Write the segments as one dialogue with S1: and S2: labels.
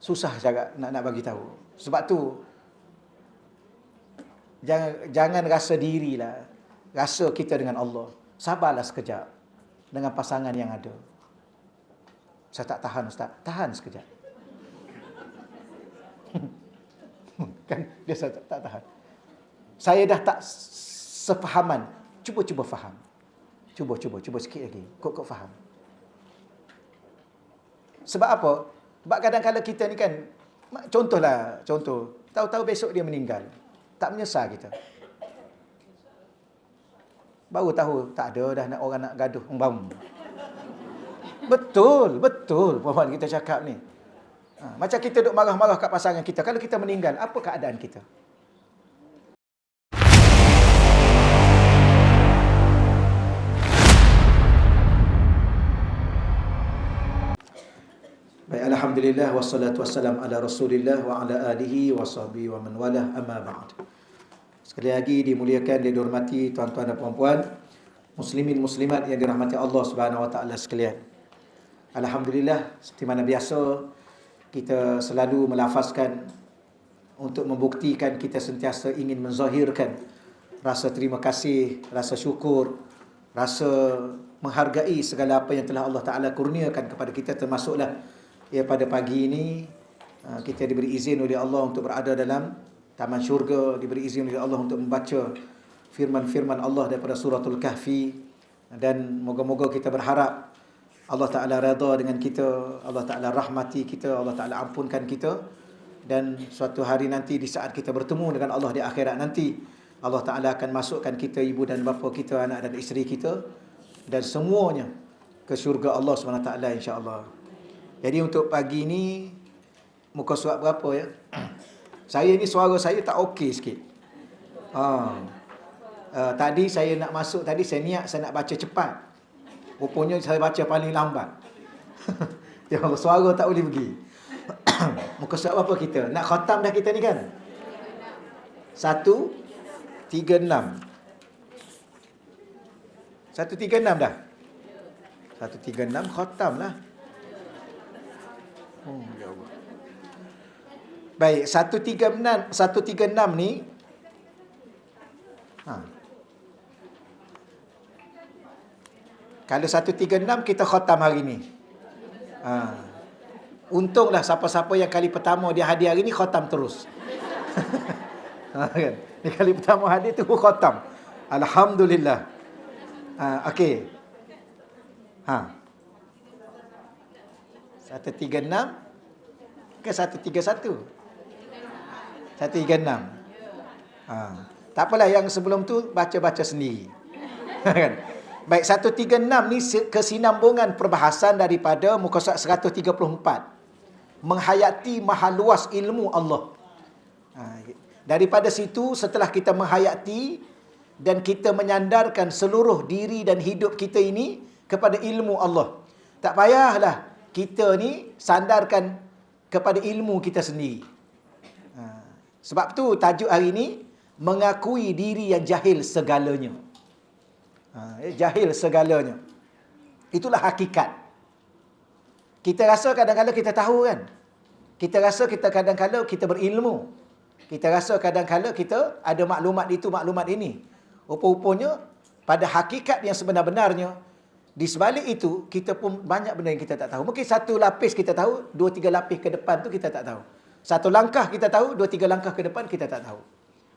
S1: Susah cara nak bagi tahu. Sebab tu jangan rasa dirilah. Rasa kita dengan Allah. Sabarlah sekejap dengan pasangan yang ada. Saya tak tahan, Ustaz. Tahan sekejap. Kan dia tak tahan. Saya dah tak sefahaman. Cuba faham. Cuba sikit lagi. Kok faham. Sebab apa? Sebab kadang-kadang kita ni kan, contoh, tahu-tahu besok dia meninggal. Tak menyesal kita. Baru tahu, tak ada dah orang nak gaduh. Betul perempuan kita cakap ni. Macam kita duk marah-marah kat pasangan kita. Kalau kita meninggal, apa keadaan kita? Baik, alhamdulillah wassalatu wassalam ala Rasulillah wa ala alihi wa sahbihi wa man walah, amma ba'd. Sekali lagi dimuliakan, dihormati tuan-tuan dan puan-puan, muslimin muslimat yang dirahmati Allah Subhanahu wa taala sekalian. Alhamdulillah, seperti mana biasa kita selalu melafazkan untuk membuktikan kita sentiasa ingin menzahirkan rasa terima kasih, rasa syukur, rasa menghargai segala apa yang telah Allah Taala kurniakan kepada kita, termasuklah pada pagi ini kita diberi izin oleh Allah untuk berada dalam taman syurga, diberi izin oleh Allah untuk membaca firman-firman Allah daripada suratul Kahfi, dan moga-moga kita berharap Allah Ta'ala redha dengan kita, Allah Ta'ala rahmati kita, Allah Ta'ala ampunkan kita, dan suatu hari nanti di saat kita bertemu dengan Allah di akhirat nanti, Allah Ta'ala akan masukkan kita, ibu dan bapa kita, anak dan isteri kita, dan semuanya ke syurga Allah SWT, insya-Allah. Jadi untuk pagi ni, muka surat berapa ya? Saya ni suara saya tak okey sikit. Tadi saya nak masuk, tadi saya niat saya nak baca cepat. Rupanya saya baca paling lambat. Ya Allah, suara tak boleh pergi. Muka surat berapa kita? Nak khatam dah kita ni kan? 136. 136 dah. 136 khatam lah. Ya Allah. Baik, 136 ni kalau 136 kita khatam hari ni. Untunglah siapa-siapa yang kali pertama dia hadir hari ni khatam terus. Kan? Ni kali pertama hadir tu khatam. Alhamdulillah. Okey. 136 ke 131? 136. Tak apalah, yang sebelum tu baca-baca sendiri. Kan? Baik, 136 ni kesinambungan perbahasan daripada muka surat 134. Menghayati maha luas ilmu Allah. Daripada situ, setelah kita menghayati dan kita menyandarkan seluruh diri dan hidup kita ini kepada ilmu Allah, tak payahlah kita ni sandarkan kepada ilmu kita sendiri. Sebab tu tajuk hari ni, mengakui diri yang jahil segalanya. Jahil segalanya. Itulah hakikat. Kita rasa kadang-kadang kita tahu kan. Kita rasa kita kadang-kadang kita berilmu. Kita rasa kadang-kadang kita ada maklumat itu, maklumat ini. Rupa-rupanya pada hakikat yang sebenar-benarnya, di sebalik itu kita pun banyak benda yang kita tak tahu. Mungkin satu lapis kita tahu, 2-3 lapis ke depan tu kita tak tahu. Satu langkah kita tahu, 2-3 langkah ke depan kita tak tahu.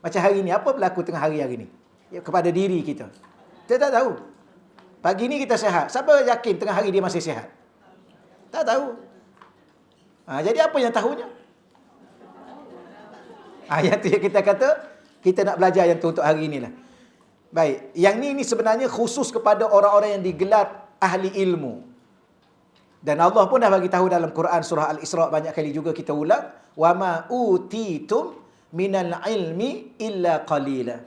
S1: Macam hari ni, apa berlaku tengah hari ni? Kepada diri kita. Kita tak tahu. Pagi ni kita sihat. Siapa yakin tengah hari dia masih sihat? Tak tahu. Jadi apa yang tahunya? Yang tu yang kita kata, kita nak belajar yang tu untuk hari ni lah. Baik, yang ni sebenarnya khusus kepada orang-orang yang digelar ahli ilmu. Dan Allah pun dah bagi tahu dalam Quran surah Al-Isra, banyak kali juga kita ulang, wa ma utitum minal ilmi illa qalila.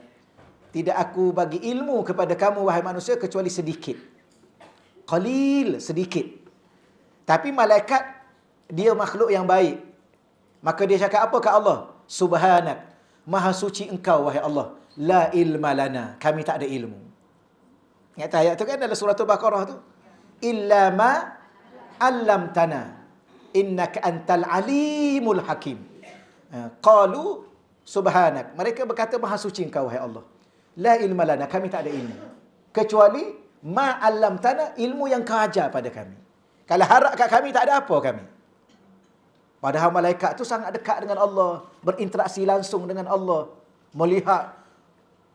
S1: Tidak aku bagi ilmu kepada kamu wahai manusia kecuali sedikit. Qalil, sedikit. Tapi malaikat dia makhluk yang baik. Maka dia cakap apa ke Allah? Subhanak, maha suci engkau wahai Allah. La ilma lana, kami tak ada ilmu. Ingat ayat tu kan dalam surah Al-Baqarah tu? Illa ma allamtana. innaka antal alimul hakim. Qalu subhanak. Mereka berkata, maha suci engkau, wahai Allah. La ilma lana, kami tak ada ilmu. Kecuali ma allamtana, ilmu yang kau ajar pada kami. Kalau harap kat kami, tak ada apa kami. Padahal malaikat tu sangat dekat dengan Allah. Berinteraksi langsung dengan Allah. Melihat,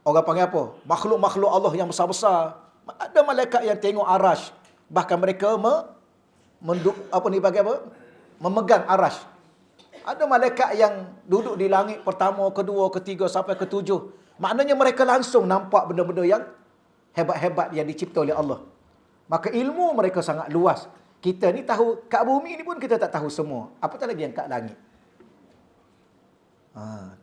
S1: orang panggil apa? Makhluk-makhluk Allah yang besar-besar. Ada malaikat yang tengok arash. Bahkan mereka memegang arash. Ada malaikat yang duduk di langit pertama, kedua, ketiga sampai ketujuh. Maknanya mereka langsung nampak benda-benda yang hebat-hebat yang dicipta oleh Allah. Maka ilmu mereka sangat luas. Kita ni tahu kat bumi ni pun kita tak tahu semua. Apatah lagi yang kat langit.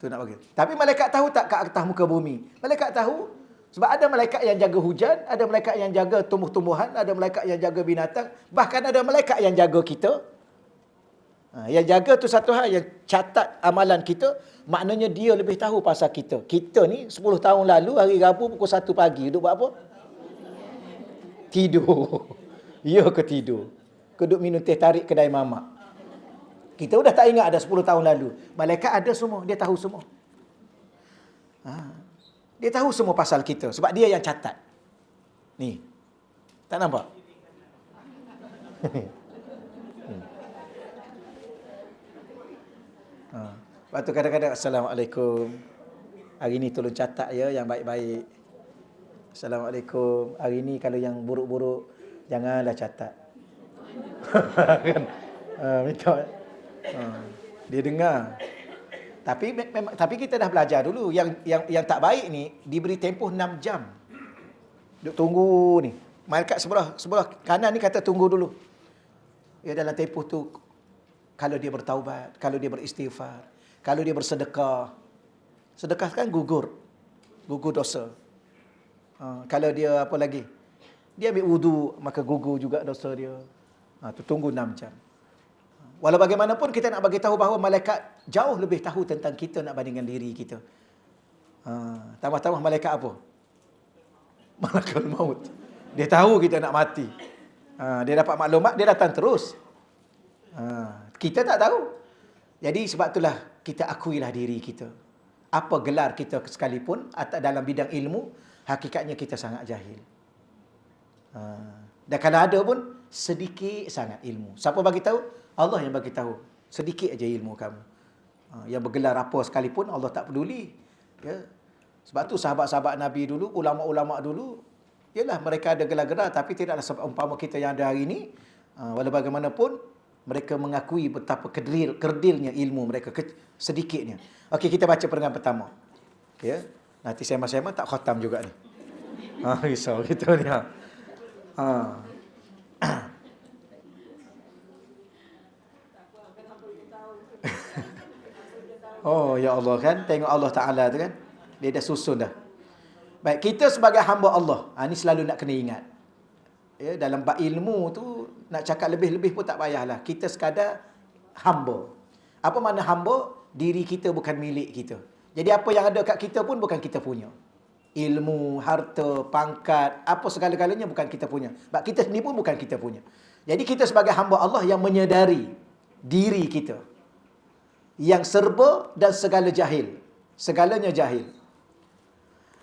S1: Tu nak bagi. Tapi malaikat tahu tak kat atas muka bumi? Malaikat tahu. Sebab ada malaikat yang jaga hujan, ada malaikat yang jaga tumbuh-tumbuhan, ada malaikat yang jaga binatang, bahkan ada malaikat yang jaga kita. Yang jaga tu satu hal, yang catat amalan kita, maknanya dia lebih tahu pasal kita. Kita ni 10 tahun lalu, hari Rabu pukul 1 pagi, duduk buat apa? Tidur. Ya ke tidur? Duduk minum teh tarik kedai mamak. Kita dah tak ingat ada 10 tahun lalu. Malaikat ada semua, dia tahu semua. Dia tahu semua pasal kita, sebab dia yang catat. Ni. Tak nampak? Lepas tu kadang-kadang, Assalamualaikum. Hari ni tolong catat ya yang baik-baik. Assalamualaikum. Hari ni kalau yang buruk-buruk, janganlah catat. Kan? Minta. Dia dengar. Tapi kita dah belajar dulu. Yang tak baik ni, diberi tempoh 6 jam. Duk tunggu ni. Malaikat sebelah kanan ni kata tunggu dulu. Ya, dalam tempoh tu, kalau dia bertaubat, kalau dia beristighfar, kalau dia bersedekah. Sedekah kan gugur dosa. Kalau dia apa lagi? Dia ambil wudu, maka gugur juga dosa dia. Tu tunggu 6 jam. Walau bagaimanapun kita nak bagi tahu bahawa malaikat jauh lebih tahu tentang kita nak bandingkan diri kita. Tambah-tambah malaikat apa? Malaikat maut. Dia tahu kita nak mati. Dia dapat maklumat, dia datang terus. Kita tak tahu. Jadi sebab itulah kita akuilah diri kita. Apa gelar kita sekalipun dalam bidang ilmu, hakikatnya kita sangat jahil. Dan kalau ada pun sedikit sangat ilmu. Siapa bagi tahu? Allah yang bagi tahu. Sedikit aja ilmu kamu. Yang bergelar apa sekalipun Allah tak peduli. Ya. Sebab tu sahabat-sahabat Nabi dulu, ulama-ulama dulu, yalah mereka ada gelar-gelar tapi tidaklah seumpama kita yang ada hari ini. Walau bagaimanapun mereka mengakui betapa kerdilnya ilmu mereka, sedikitnya. Okey, kita baca peringatan pertama. Ya. Nanti sema-sema tak khatam juga ni. Risau kita ni. Oh, ya Allah kan. Tengok Allah Ta'ala tu kan. Dia dah susun dah. Baik, kita sebagai hamba Allah. Ni selalu nak kena ingat. Ya, dalam bab ilmu tu, nak cakap lebih-lebih pun tak payahlah. Kita sekadar hamba. Apa makna hamba? Diri kita bukan milik kita. Jadi apa yang ada kat kita pun bukan kita punya. Ilmu, harta, pangkat, apa segala-galanya bukan kita punya. Sebab kita sendiri pun bukan kita punya. Jadi kita sebagai hamba Allah yang menyedari diri kita. Yang serba dan segala jahil. Segalanya jahil.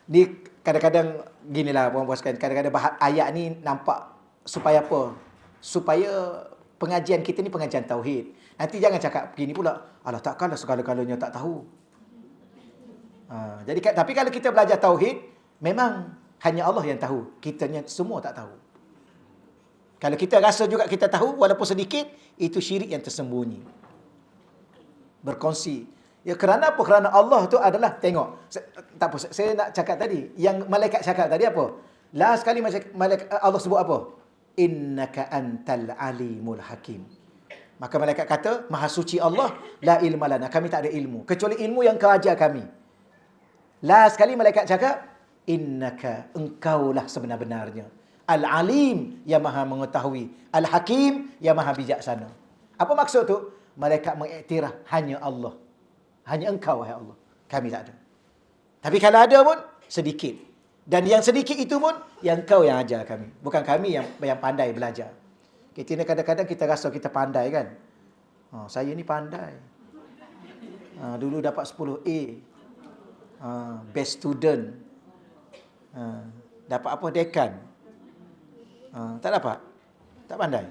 S1: Ni kadang-kadang ginilah puan-puan sekalian, kadang-kadang ayat ni nampak supaya apa? Supaya pengajian kita ni pengajian tauhid. Nanti jangan cakap begini pula, alah takkanlah segala-galanya tak tahu. Jadi tapi kalau kita belajar tauhid, memang hanya Allah yang tahu. Kitanya semua tak tahu. Kalau kita rasa juga kita tahu walaupun sedikit, itu syirik yang tersembunyi. Berkongsi. Ya, kerana apa? Kerana Allah tu adalah, tengok. Tak apa, saya nak cakap tadi. Yang malaikat cakap tadi apa? Last sekali malaikat Allah sebut apa? Innaka antal alimul hakim. Maka malaikat kata, maha suci Allah, la ilma lana. Kami tak ada ilmu. Kecuali ilmu yang kau ajar kami. Last sekali malaikat cakap, innaka, engkaulah sebenar-benarnya. Al-alim, yang maha mengetahui. Al-hakim, yang maha bijaksana. Apa maksud tu? Malaikat mengiktiraf hanya Allah. Hanya engkau, wahai Allah. Kami tak ada. Tapi kalau ada pun, sedikit. Dan yang sedikit itu pun, yang kau yang ajar kami. Bukan kami yang pandai belajar. Kita ni kadang-kadang kita rasa kita pandai kan. Saya ni pandai. Dulu dapat 10A. Best student. Dapat apa? Dekan. Tak dapat? Tak pandai?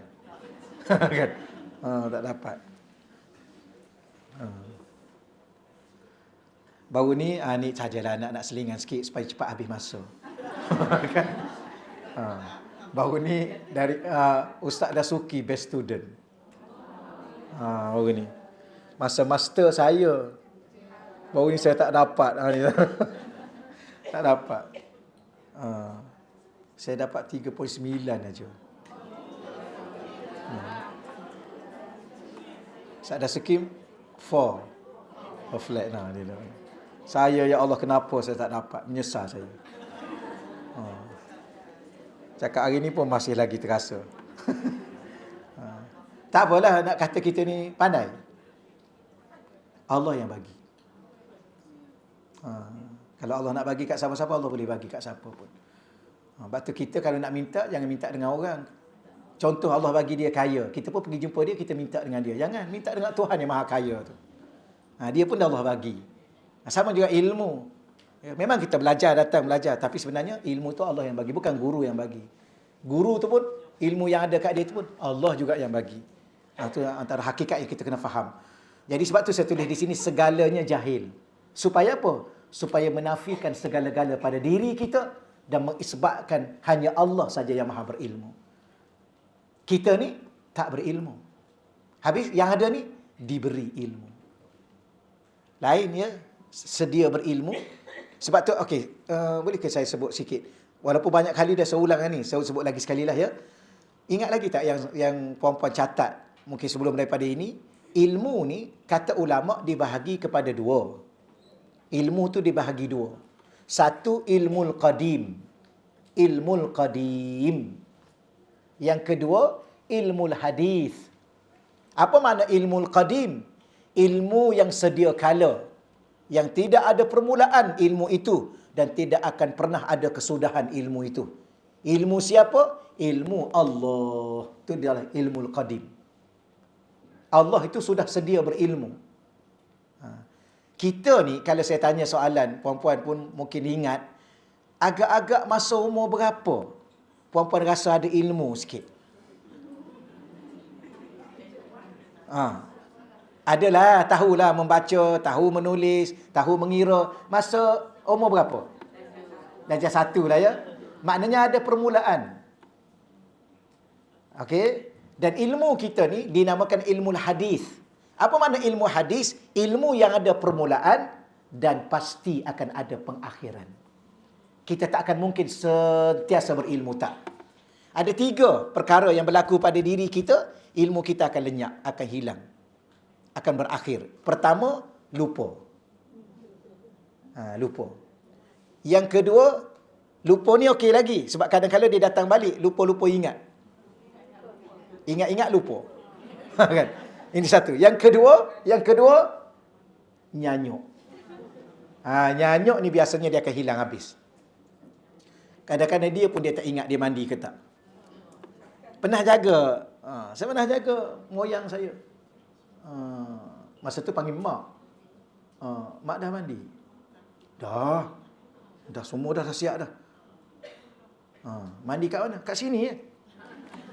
S1: Kan? Tak dapat. Baru ni sajalah nak selingan sikit supaya cepat habis masa. Kan? Baru ni dari Ustaz Dasuki best student. Baru ni. Masa master saya. Baru ni saya tak dapat. Tak dapat. Saya dapat 3.9 aja. Ustaz Dasuki 4. Flat dia. Saya, ya Allah, kenapa saya tak dapat? Menyesal saya. Cakap hari ni pun masih lagi terasa. Tak apalah nak kata kita ni pandai. Allah yang bagi. Kalau Allah nak bagi kat siapa-siapa, Allah boleh bagi kat siapa pun. Sebab tu kita kalau nak minta, jangan minta dengan orang. Contoh Allah bagi dia kaya. Kita pun pergi jumpa dia, kita minta dengan dia. Jangan, minta dengan Tuhan yang maha kaya tu. Dia pun dah Allah bagi. Sama juga ilmu. Memang kita datang belajar. Tapi sebenarnya ilmu tu Allah yang bagi. Bukan guru yang bagi. Guru tu pun, ilmu yang ada kat dia tu pun Allah juga yang bagi. Itu antara hakikat yang kita kena faham. Jadi sebab tu saya tulis di sini, segalanya jahil. Supaya apa? Supaya menafikan segala-gala pada diri kita dan mengisbatkan hanya Allah saja yang maha berilmu. Kita ni tak berilmu. Habis yang ada ni diberi ilmu. Lain ya, sedia berilmu. Sebab tu bolehkah saya sebut sikit? Walaupun banyak kali dah saya ulang ni, saya sebut lagi sekali lah ya. Ingat lagi tak yang puan-puan catat mungkin sebelum daripada ini, ilmu ni kata ulama dibahagi kepada dua. Ilmu tu dibahagi dua. Satu ilmul qadim. Ilmul qadim. Yang kedua ilmul hadis. Apa makna ilmul qadim? Ilmu yang sedia kala, yang tidak ada permulaan ilmu itu dan tidak akan pernah ada kesudahan ilmu itu. Ilmu siapa? Ilmu Allah. Itu adalah ilmul qadim. Allah itu sudah sedia berilmu. Kita ni, kalau saya tanya soalan, puan-puan pun mungkin ingat, agak-agak masa umur berapa puan-puan rasa ada ilmu sikit? Adalah, tahulah membaca, tahu menulis, tahu mengira. Masa umur berapa? Darjah 1 lah ya. Maknanya ada permulaan. Okey? Dan ilmu kita ni dinamakan ilmu hadis. Apa makna ilmu hadis? Ilmu yang ada permulaan dan pasti akan ada pengakhiran. Kita tak akan mungkin sentiasa berilmu, tak. Ada 3 perkara yang berlaku pada diri kita, ilmu kita akan lenyap, akan hilang, akan berakhir. Pertama, lupa. Lupa. Yang kedua, lupa ni okey lagi. Sebab kadang-kadang dia datang balik, lupa-lupa ingat. Ingat-ingat lupa. Kan? Ini satu. Yang kedua, nyanyuk. Nyanyuk ni biasanya dia akan hilang habis. Kadang-kadang dia pun dia tak ingat dia mandi ke tak. Pernah jaga. Saya pernah jaga moyang saya. Masa tu panggil mak. Mak dah mandi? Dah semua dah siap dah. Mandi kat mana? Kat sini ya.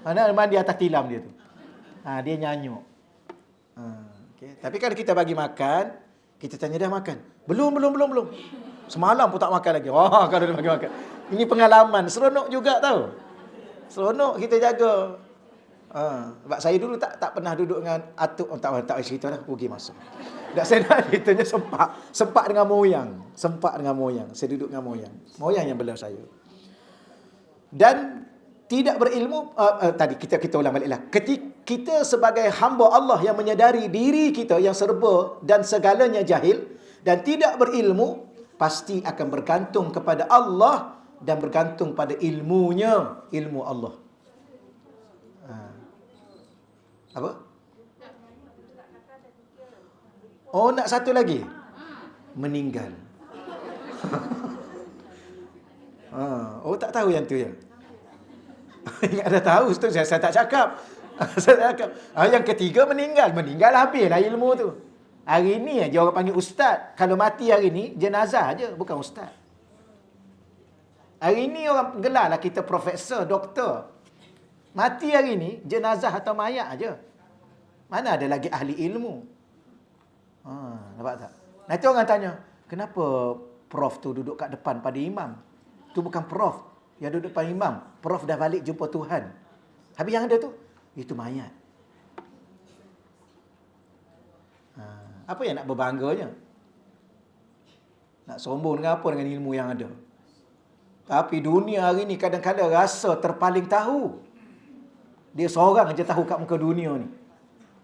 S1: Mana mandi atas tilam dia tu. Dia nyanyuk. Okay. Tapi kalau kita bagi makan, kita tanya dah makan? Belum. Semalam pun tak makan lagi. Kalau dia bagi makan. Ini pengalaman. Seronok juga tau. Seronok kita jaga. Sebab saya dulu tak pernah duduk dengan atuk. Tak cerita dah. Pergi masuk. Saya nak ceritanya sempat dengan moyang. Saya duduk dengan moyang. Moyang yang bela saya. Dan tidak berilmu, tadi kita ulang baliklah. Ketika kita sebagai hamba Allah yang menyadari diri kita yang serba dan segalanya jahil dan tidak berilmu, pasti akan bergantung kepada Allah dan bergantung pada ilmunya, ilmu Allah. Apa? Oh, nak satu lagi? Meninggal. Oh, tak tahu yang tu ya? Ingat dah tahu, saya tak cakap. Yang ketiga meninggal. Meninggal habislah ilmu tu. Hari ni aja orang panggil ustaz. Kalau mati hari ni, jenazah aja, bukan ustaz. Hari ni orang gelarlah kita profesor, doktor. Mati hari ni, jenazah atau mayat aja. Mana ada lagi ahli ilmu? Nampak tak? Nanti orang tanya, kenapa prof tu duduk kat depan pada imam? Tu bukan prof yang duduk depan imam. Prof dah balik jumpa Tuhan. Habis yang ada tu, itu mayat. Apa yang nak berbangganya? Nak sombong dengan apa dengan ilmu yang ada? Tapi dunia hari ni kadang-kadang rasa terpaling tahu. Dia seorang aja tahu kat muka dunia ni.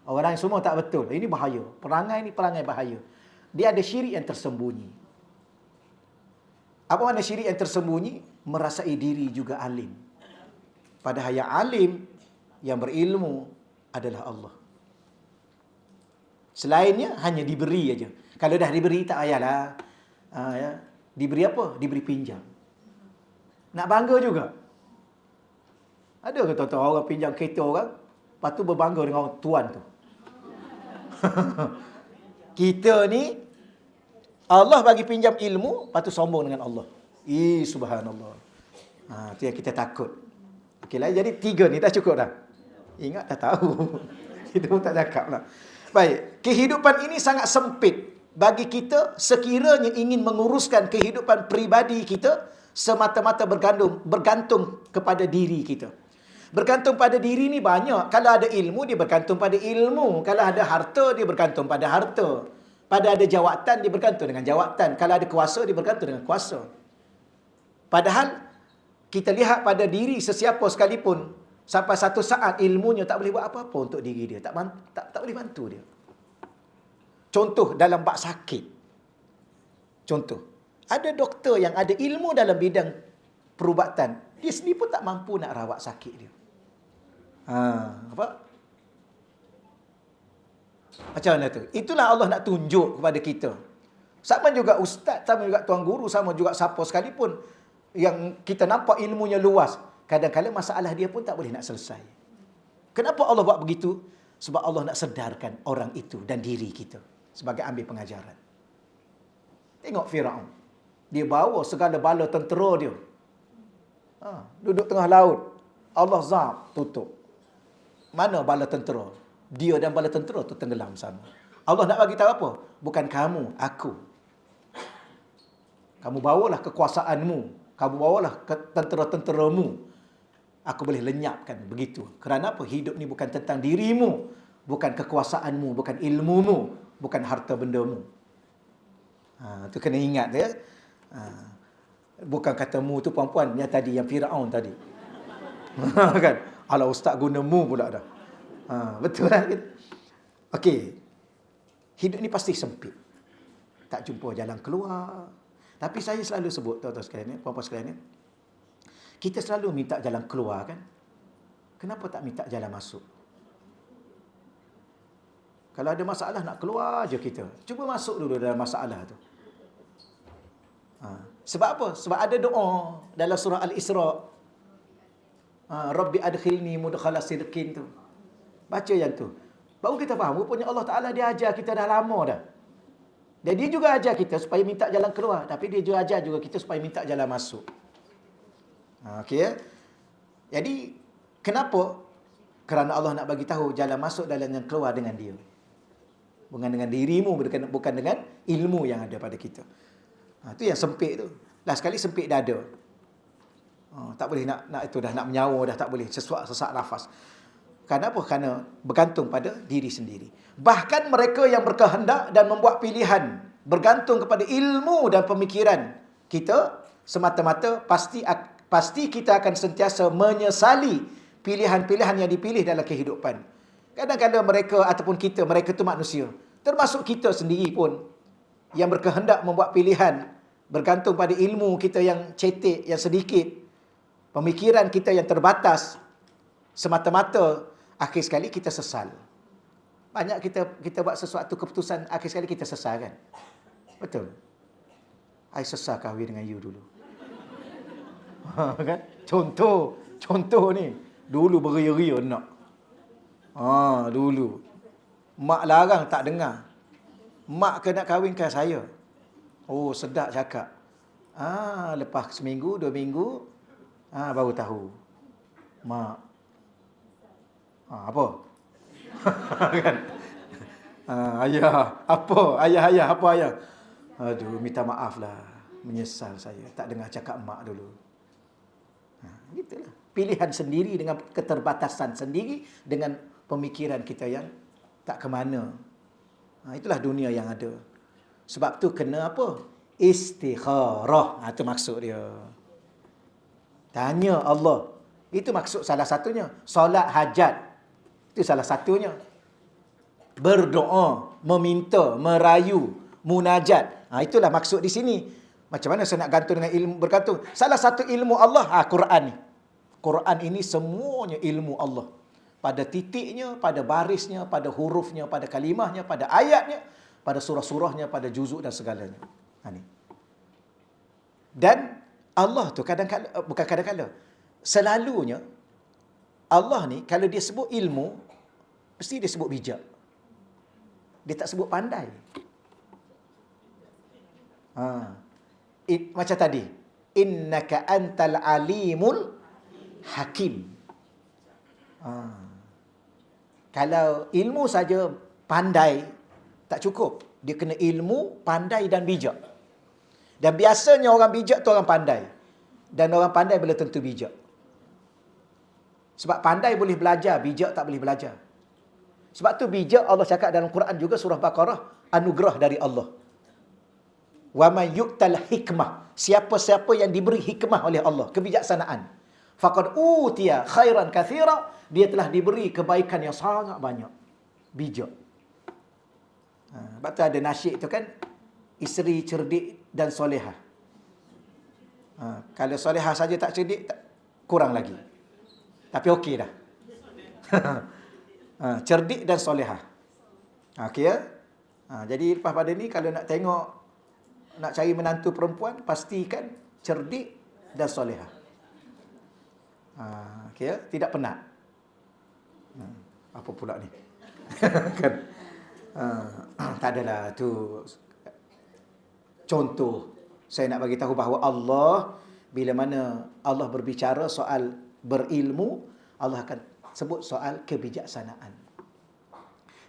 S1: Orang lain semua tak betul. Ini bahaya. Perangai ni perangai bahaya. Dia ada syirik yang tersembunyi. Apa makna syirik yang tersembunyi? Merasai diri juga alim. Padahal yang alim, yang berilmu adalah Allah. Selainnya hanya diberi aja. Kalau dah diberi tak payahlah. Ya. Diberi apa? Diberi pinjam. Nak bangga juga. Ada ke tuan-tuan orang pinjam kereta orang, lepas tu berbangga dengan orang tuan tu. Kita ni, Allah bagi pinjam ilmu, lepas tu sombong dengan Allah. Subhanallah. Tu yang kita takut. Okeylah, jadi 3 ni dah cukup dah. Ingat dah tahu. Kita pun tak cakap lah. Baik, kehidupan ini sangat sempit bagi kita sekiranya ingin menguruskan kehidupan peribadi kita semata-mata bergantung kepada diri kita. Bergantung pada diri ni banyak. Kalau ada ilmu, dia bergantung pada ilmu. Kalau ada harta, dia bergantung pada harta. Pada ada jawatan, dia bergantung dengan jawatan. Kalau ada kuasa, dia bergantung dengan kuasa. Padahal, kita lihat pada diri sesiapa sekalipun, sampai satu saat ilmunya tak boleh buat apa-apa untuk diri dia. Tak boleh bantu dia. Contoh dalam bab sakit. Contoh. Ada doktor yang ada ilmu dalam bidang perubatan. Dia sendiri pun tak mampu nak rawat sakit dia. Apa? Macam mana tu? Itulah Allah nak tunjuk kepada kita. Sama juga ustaz, sama juga tuan guru, sama juga siapa sekalipun yang kita nampak ilmunya luas. Kadang-kadang masalah dia pun tak boleh nak selesai. Kenapa Allah buat begitu? Sebab Allah nak sedarkan orang itu dan diri kita sebagai ambil pengajaran. Tengok Firaun. Dia bawa segala bala tentera dia. Duduk tengah laut. Allah zam, tutup. Mana bala tentera? Dia dan bala tentera tu tenggelam sama. Allah nak bagi tahu apa? Bukan kamu, aku. Kamu bawalah kekuasaanmu. Kamu bawalah tentera-tenteramu. Aku boleh lenyapkan begitu. Kerana apa? Hidup ni bukan tentang dirimu. Bukan kekuasaanmu. Bukan ilmumu. Bukan harta bendamu. Tu kena ingat ya. Bukan kata mu tu puan-puan yang tadi, yang Firaun tadi. Kan? Ala ustaz guna mu pula dah. Betul lah. Okey. Hidup ni pasti sempit. Tak jumpa jalan keluar. Tapi saya selalu sebut, tuan-tuan sekalian, puan-puan sekalian, kita selalu minta jalan keluar kan? Kenapa tak minta jalan masuk? Kalau ada masalah nak keluar je kita. Cuba masuk dulu dalam masalah tu. Sebab apa? Sebab ada doa dalam surah Al-Isra. Rabbi adkhilni mudkhala sidqin tu. Baca yang tu. Baru kita faham, rupanya Allah Ta'ala dia ajar kita dah lama dah. Dan dia juga ajar kita supaya minta jalan keluar. Tapi dia juga ajar juga kita supaya minta jalan masuk. Okey ya? Jadi, kenapa? Kerana Allah nak bagi tahu jalan masuk dan jalan keluar dengan dia. Bukan dengan dirimu, bukan dengan ilmu yang ada pada kita. Itu yang sempit tu. Last sekali sempit dada. Tak boleh nak itu dah nak menyawa dah tak boleh sesak nafas. Kenapa? Kerana bergantung pada diri sendiri. Bahkan mereka yang berkehendak dan membuat pilihan bergantung kepada ilmu dan pemikiran kita semata-mata pasti kita akan sentiasa menyesali pilihan-pilihan yang dipilih dalam kehidupan. Kadang-kadang mereka ataupun mereka tu manusia. Termasuk kita sendiri pun yang berkehendak membuat pilihan bergantung pada ilmu kita yang cetek, yang sedikit, pemikiran kita yang terbatas, semata-mata akhir sekali kita sesal. Banyak kita buat sesuatu keputusan, akhir sekali kita sesal kan? Betul. I sesal kahwin dengan you dulu. Kan? Contoh ni. Dulu beria-ria nak. Dulu. Mak larang tak dengar. Mak ke nak kahwinkan saya. Oh, sedap cakap. Lepas seminggu, 2 minggu, baru tahu. Mak. Apa? Kan? Ayah. Apa? Ayah, apa ayah? Aduh, minta maaf lah. Menyesal saya. Tak dengar cakap mak dulu. Gitulah. Pilihan sendiri dengan keterbatasan sendiri dengan pemikiran kita yang tak ke mana. Itulah dunia yang ada. Sebab tu kena apa? Istikharah. Itu maksud dia. Tanya Allah. Itu maksud salah satunya. Solat hajat. Itu salah satunya. Berdoa, meminta, merayu, munajat. Itulah maksud di sini. Macam mana saya nak gantung dengan ilmu bergantung? Salah satu ilmu Allah, Quran ni. Quran ini semuanya ilmu Allah. Pada titiknya, pada barisnya, pada hurufnya, pada kalimahnya, pada ayatnya, pada surah-surahnya, pada juzuk dan segalanya. Ni. Dan Allah tu bukan kadang-kadang, selalunya Allah ni kalau dia sebut ilmu, mesti dia sebut bijak. Dia tak sebut pandai. Macam tadi, innaka antal alimul hakim. Kalau ilmu saja pandai tak cukup. Dia kena ilmu, pandai dan bijak. Dan biasanya orang bijak tu orang pandai. Dan orang pandai belum tentu bijak. Sebab pandai boleh belajar, bijak tak boleh belajar. Sebab tu bijak Allah cakap dalam Quran juga surah Baqarah, anugerah dari Allah. Wa may yu'tal hikmah, siapa-siapa yang diberi hikmah oleh Allah, kebijaksanaan, faqad utiya khairan katsira, dia telah diberi kebaikan yang sangat banyak. Bijak. Sebab tu ada nasyid tu kan, isteri cerdik dan solehah. Kalau solehah saja tak cerdik, kurang lagi. Tapi okey dah. Cerdik dan solehah. Okey ya? Jadi lepas pada ni kalau nak tengok, nak cari menantu perempuan, pastikan cerdik dan solehah. Okey ya? Tidak penat. Apa pula ni? Kan? Tak adalah tu contoh. Saya nak bagi tahu bahawa Allah, bila mana Allah berbicara soal berilmu, Allah akan sebut soal kebijaksanaan.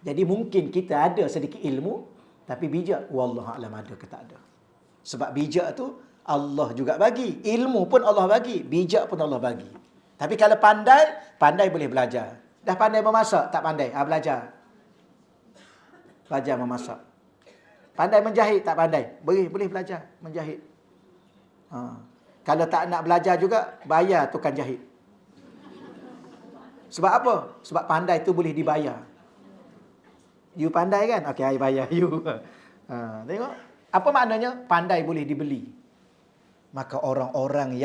S1: Jadi mungkin kita ada sedikit ilmu, tapi bijak, wallahu a'lam ada ke tak ada. Sebab bijak tu Allah juga bagi. Ilmu pun Allah bagi. Bijak pun Allah bagi. Tapi kalau pandai boleh belajar. Dah pandai memasak, tak pandai? Belajar. Belajar memasak. Pandai menjahit, tak pandai? Boleh belajar menjahit. Kalau tak nak belajar juga, bayar tukang jahit. Sebab apa? Sebab pandai tu boleh dibayar. You pandai kan? Okey, I bayar you. Tengok. Apa maknanya? Pandai boleh dibeli. Maka orang-orang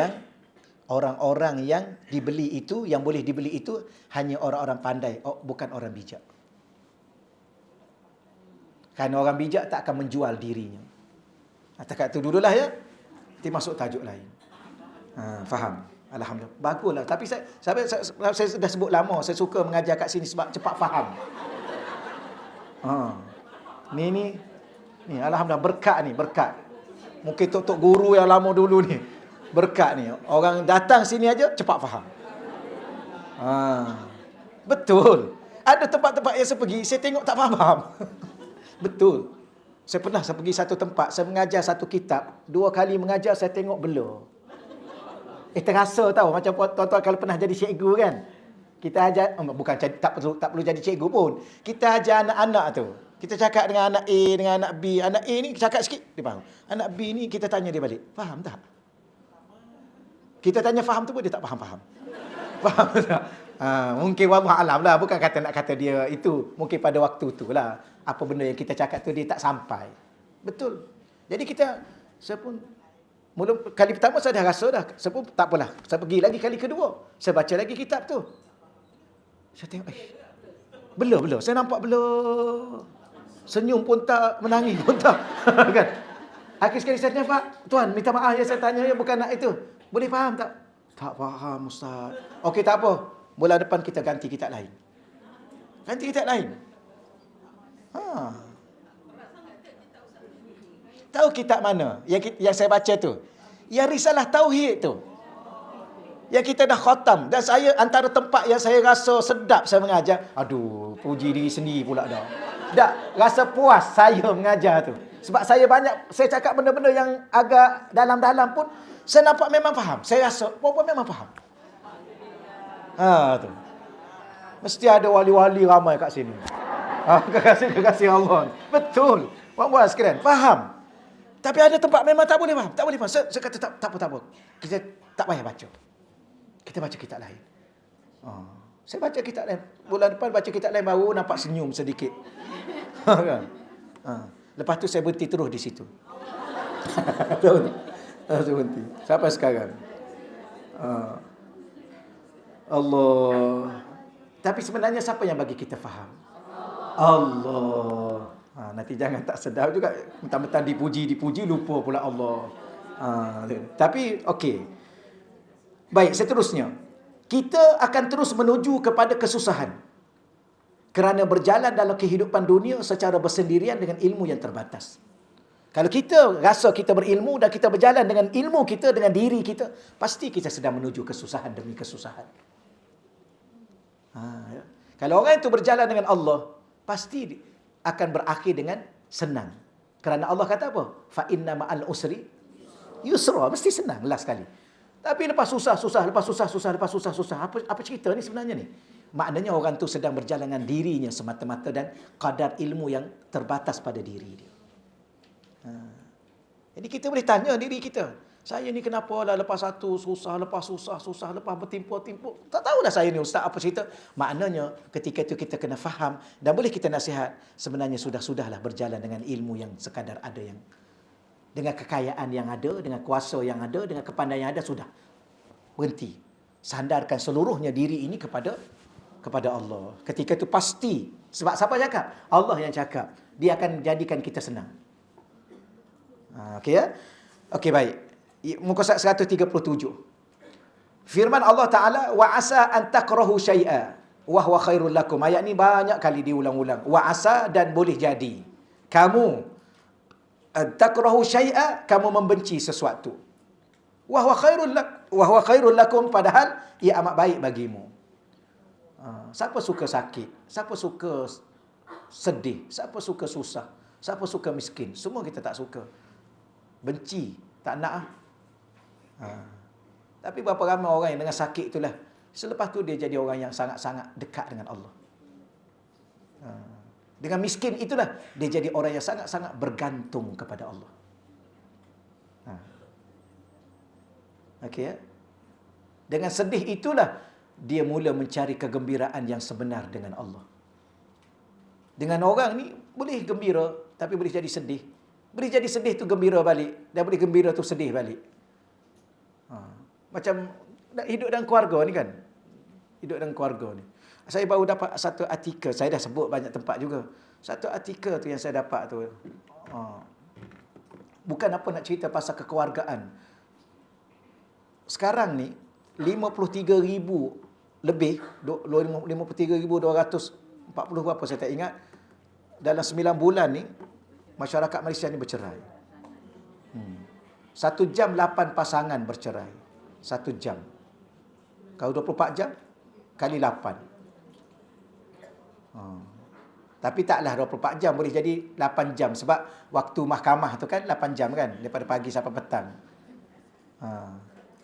S1: yang dibeli itu, yang boleh dibeli itu, hanya orang-orang pandai, bukan orang bijak. Kerana orang bijak tak akan menjual dirinya. Setakat itu dululah ya. Nanti masuk tajuk lain. Faham? Alhamdulillah. Baguslah. Tapi saya dah sebut lama, saya suka mengajar kat sini sebab cepat faham. Ni alhamdulillah berkat. Mungkin tok guru yang lama dulu ni berkat ni. Orang datang sini aja cepat faham. Betul. Ada tempat-tempat yang saya pergi, saya tengok tak faham. Betul. Saya pergi satu tempat, saya mengajar satu kitab, 2 kali mengajar saya tengok bela. Terasa tahu macam tuan-tuan kalau pernah jadi cikgu kan. Kita ajar, tak perlu jadi cikgu pun. Kita ajar anak-anak tu. Kita cakap dengan anak A, dengan anak B. Anak A ni cakap sikit, dia faham. Anak B ni kita tanya dia balik, faham tak? Kita tanya faham tu pun dia tak faham-faham. Faham tak? Mungkin wallah alam lah, bukan nak kata dia itu. Mungkin pada waktu tu lah, apa benda yang kita cakap tu dia tak sampai. Betul. Jadi saya pun, kali pertama saya dah rasa dah, saya pun tak apalah. Saya pergi lagi kali kedua, saya baca lagi kitab tu. Saya tengok, bela. Saya nampak bela. Senyum pun tak, menangis pun tak. Kan? Akhir sekali saya tanya, Pak, Tuan, minta maaf ya saya tanya ya, bukan nak itu. Boleh faham tak? Tak faham, Ustaz. Okey, tak apa. Bulan depan kita ganti kitab lain. Ganti kitab lain. Tahu kitab mana yang saya baca tu? Yang risalah tauhid tu. Yang kita dah khatam. Dan saya antara tempat yang saya rasa sedap saya mengajar. Aduh, puji diri sendiri pula dah. Tak, rasa puas saya mengajar tu. Sebab saya cakap benda-benda yang agak dalam-dalam pun, saya nampak memang faham. Saya rasa, memang faham. Tu. Mesti ada wali-wali ramai kat sini. Kekasih Allah. Betul. Puan-puan sekalian, faham. Tapi ada tempat memang tak boleh faham. Tak boleh faham. Saya kata tak apa. Kita tak payah baca. Kita baca kitab lain. Saya baca kitab lain. Bulan depan baca kitab lain baru nampak senyum sedikit. Lepas tu saya berhenti terus di situ. Berhenti. Sampai sekarang. Allah. Tapi sebenarnya siapa yang bagi kita faham? Allah. Nanti jangan tak sedap juga. Mentang-mentang dipuji, lupa pula Allah. Tapi, okey. Baik, seterusnya. Kita akan terus menuju kepada kesusahan. Kerana berjalan dalam kehidupan dunia secara bersendirian dengan ilmu yang terbatas. Kalau kita rasa kita berilmu dan kita berjalan dengan ilmu kita, dengan diri kita, pasti kita sedang menuju kesusahan demi kesusahan. Kalau orang itu berjalan dengan Allah, pasti akan berakhir dengan senang. Kerana Allah kata apa? Fa inna ma'al usri yusra. Mesti senang last sekali. Tapi lepas susah. Apa cerita ni sebenarnya ni? Maknanya orang tu sedang berjalan dengan dirinya semata-mata dan kadar ilmu yang terbatas pada diri dia. Jadi kita boleh tanya diri kita, saya ni kenapa lah lepas satu susah, lepas bertimpuk-timpuk. Tak tahulah saya ni ustaz apa cerita. Maknanya ketika itu kita kena faham dan boleh kita nasihat. Sebenarnya sudahlah berjalan dengan ilmu yang sekadar ada, yang dengan kekayaan yang ada, dengan kuasa yang ada, dengan kepandaian yang ada, sudah. Berhenti. Sandarkan seluruhnya diri ini kepada Allah. Ketika itu pasti. Sebab siapa cakap? Allah yang cakap. Dia akan jadikan kita senang. Okey ya? Okey, baik. Muka surat 137. Firman Allah Ta'ala, wa asa an takrahu syai'a wa huwa khairul lakum. Ayat ni banyak kali diulang-ulang. Wa asa, dan boleh jadi kamu takrahu syai'a, kamu membenci sesuatu. Wa huwa khairul lakum, padahal ia amat baik bagimu. Siapa suka sakit? Siapa suka sedih? Siapa suka susah? Siapa suka miskin? Semua kita tak suka. Benci, tak nak. Tapi berapa ramai orang yang dengan sakit itulah, selepas tu dia jadi orang yang sangat-sangat dekat dengan Allah. Dengan miskin itulah dia jadi orang yang sangat-sangat bergantung kepada Allah. Okey ya? Dengan sedih itulah dia mula mencari kegembiraan yang sebenar dengan Allah. Dengan orang ni boleh gembira tapi boleh jadi sedih. Boleh jadi sedih tu gembira balik, dan boleh gembira tu sedih balik. Macam hidup dalam keluarga ni kan. Hidup dalam keluarga ni. Saya baru dapat satu artikel, saya dah sebut banyak tempat juga. Satu artikel tu yang saya dapat tu. Bukan apa nak cerita pasal kekeluargaan. Sekarang ni 53,000 lebih, 53,240 berapa saya tak ingat. Dalam 9 bulan ni masyarakat Malaysia ni bercerai. 1 jam 8 pasangan bercerai. 1 jam. Kalau 24 jam kali 8. Tapi taklah 24 jam, boleh jadi 8 jam. Sebab waktu mahkamah tu kan 8 jam kan, daripada pagi sampai petang.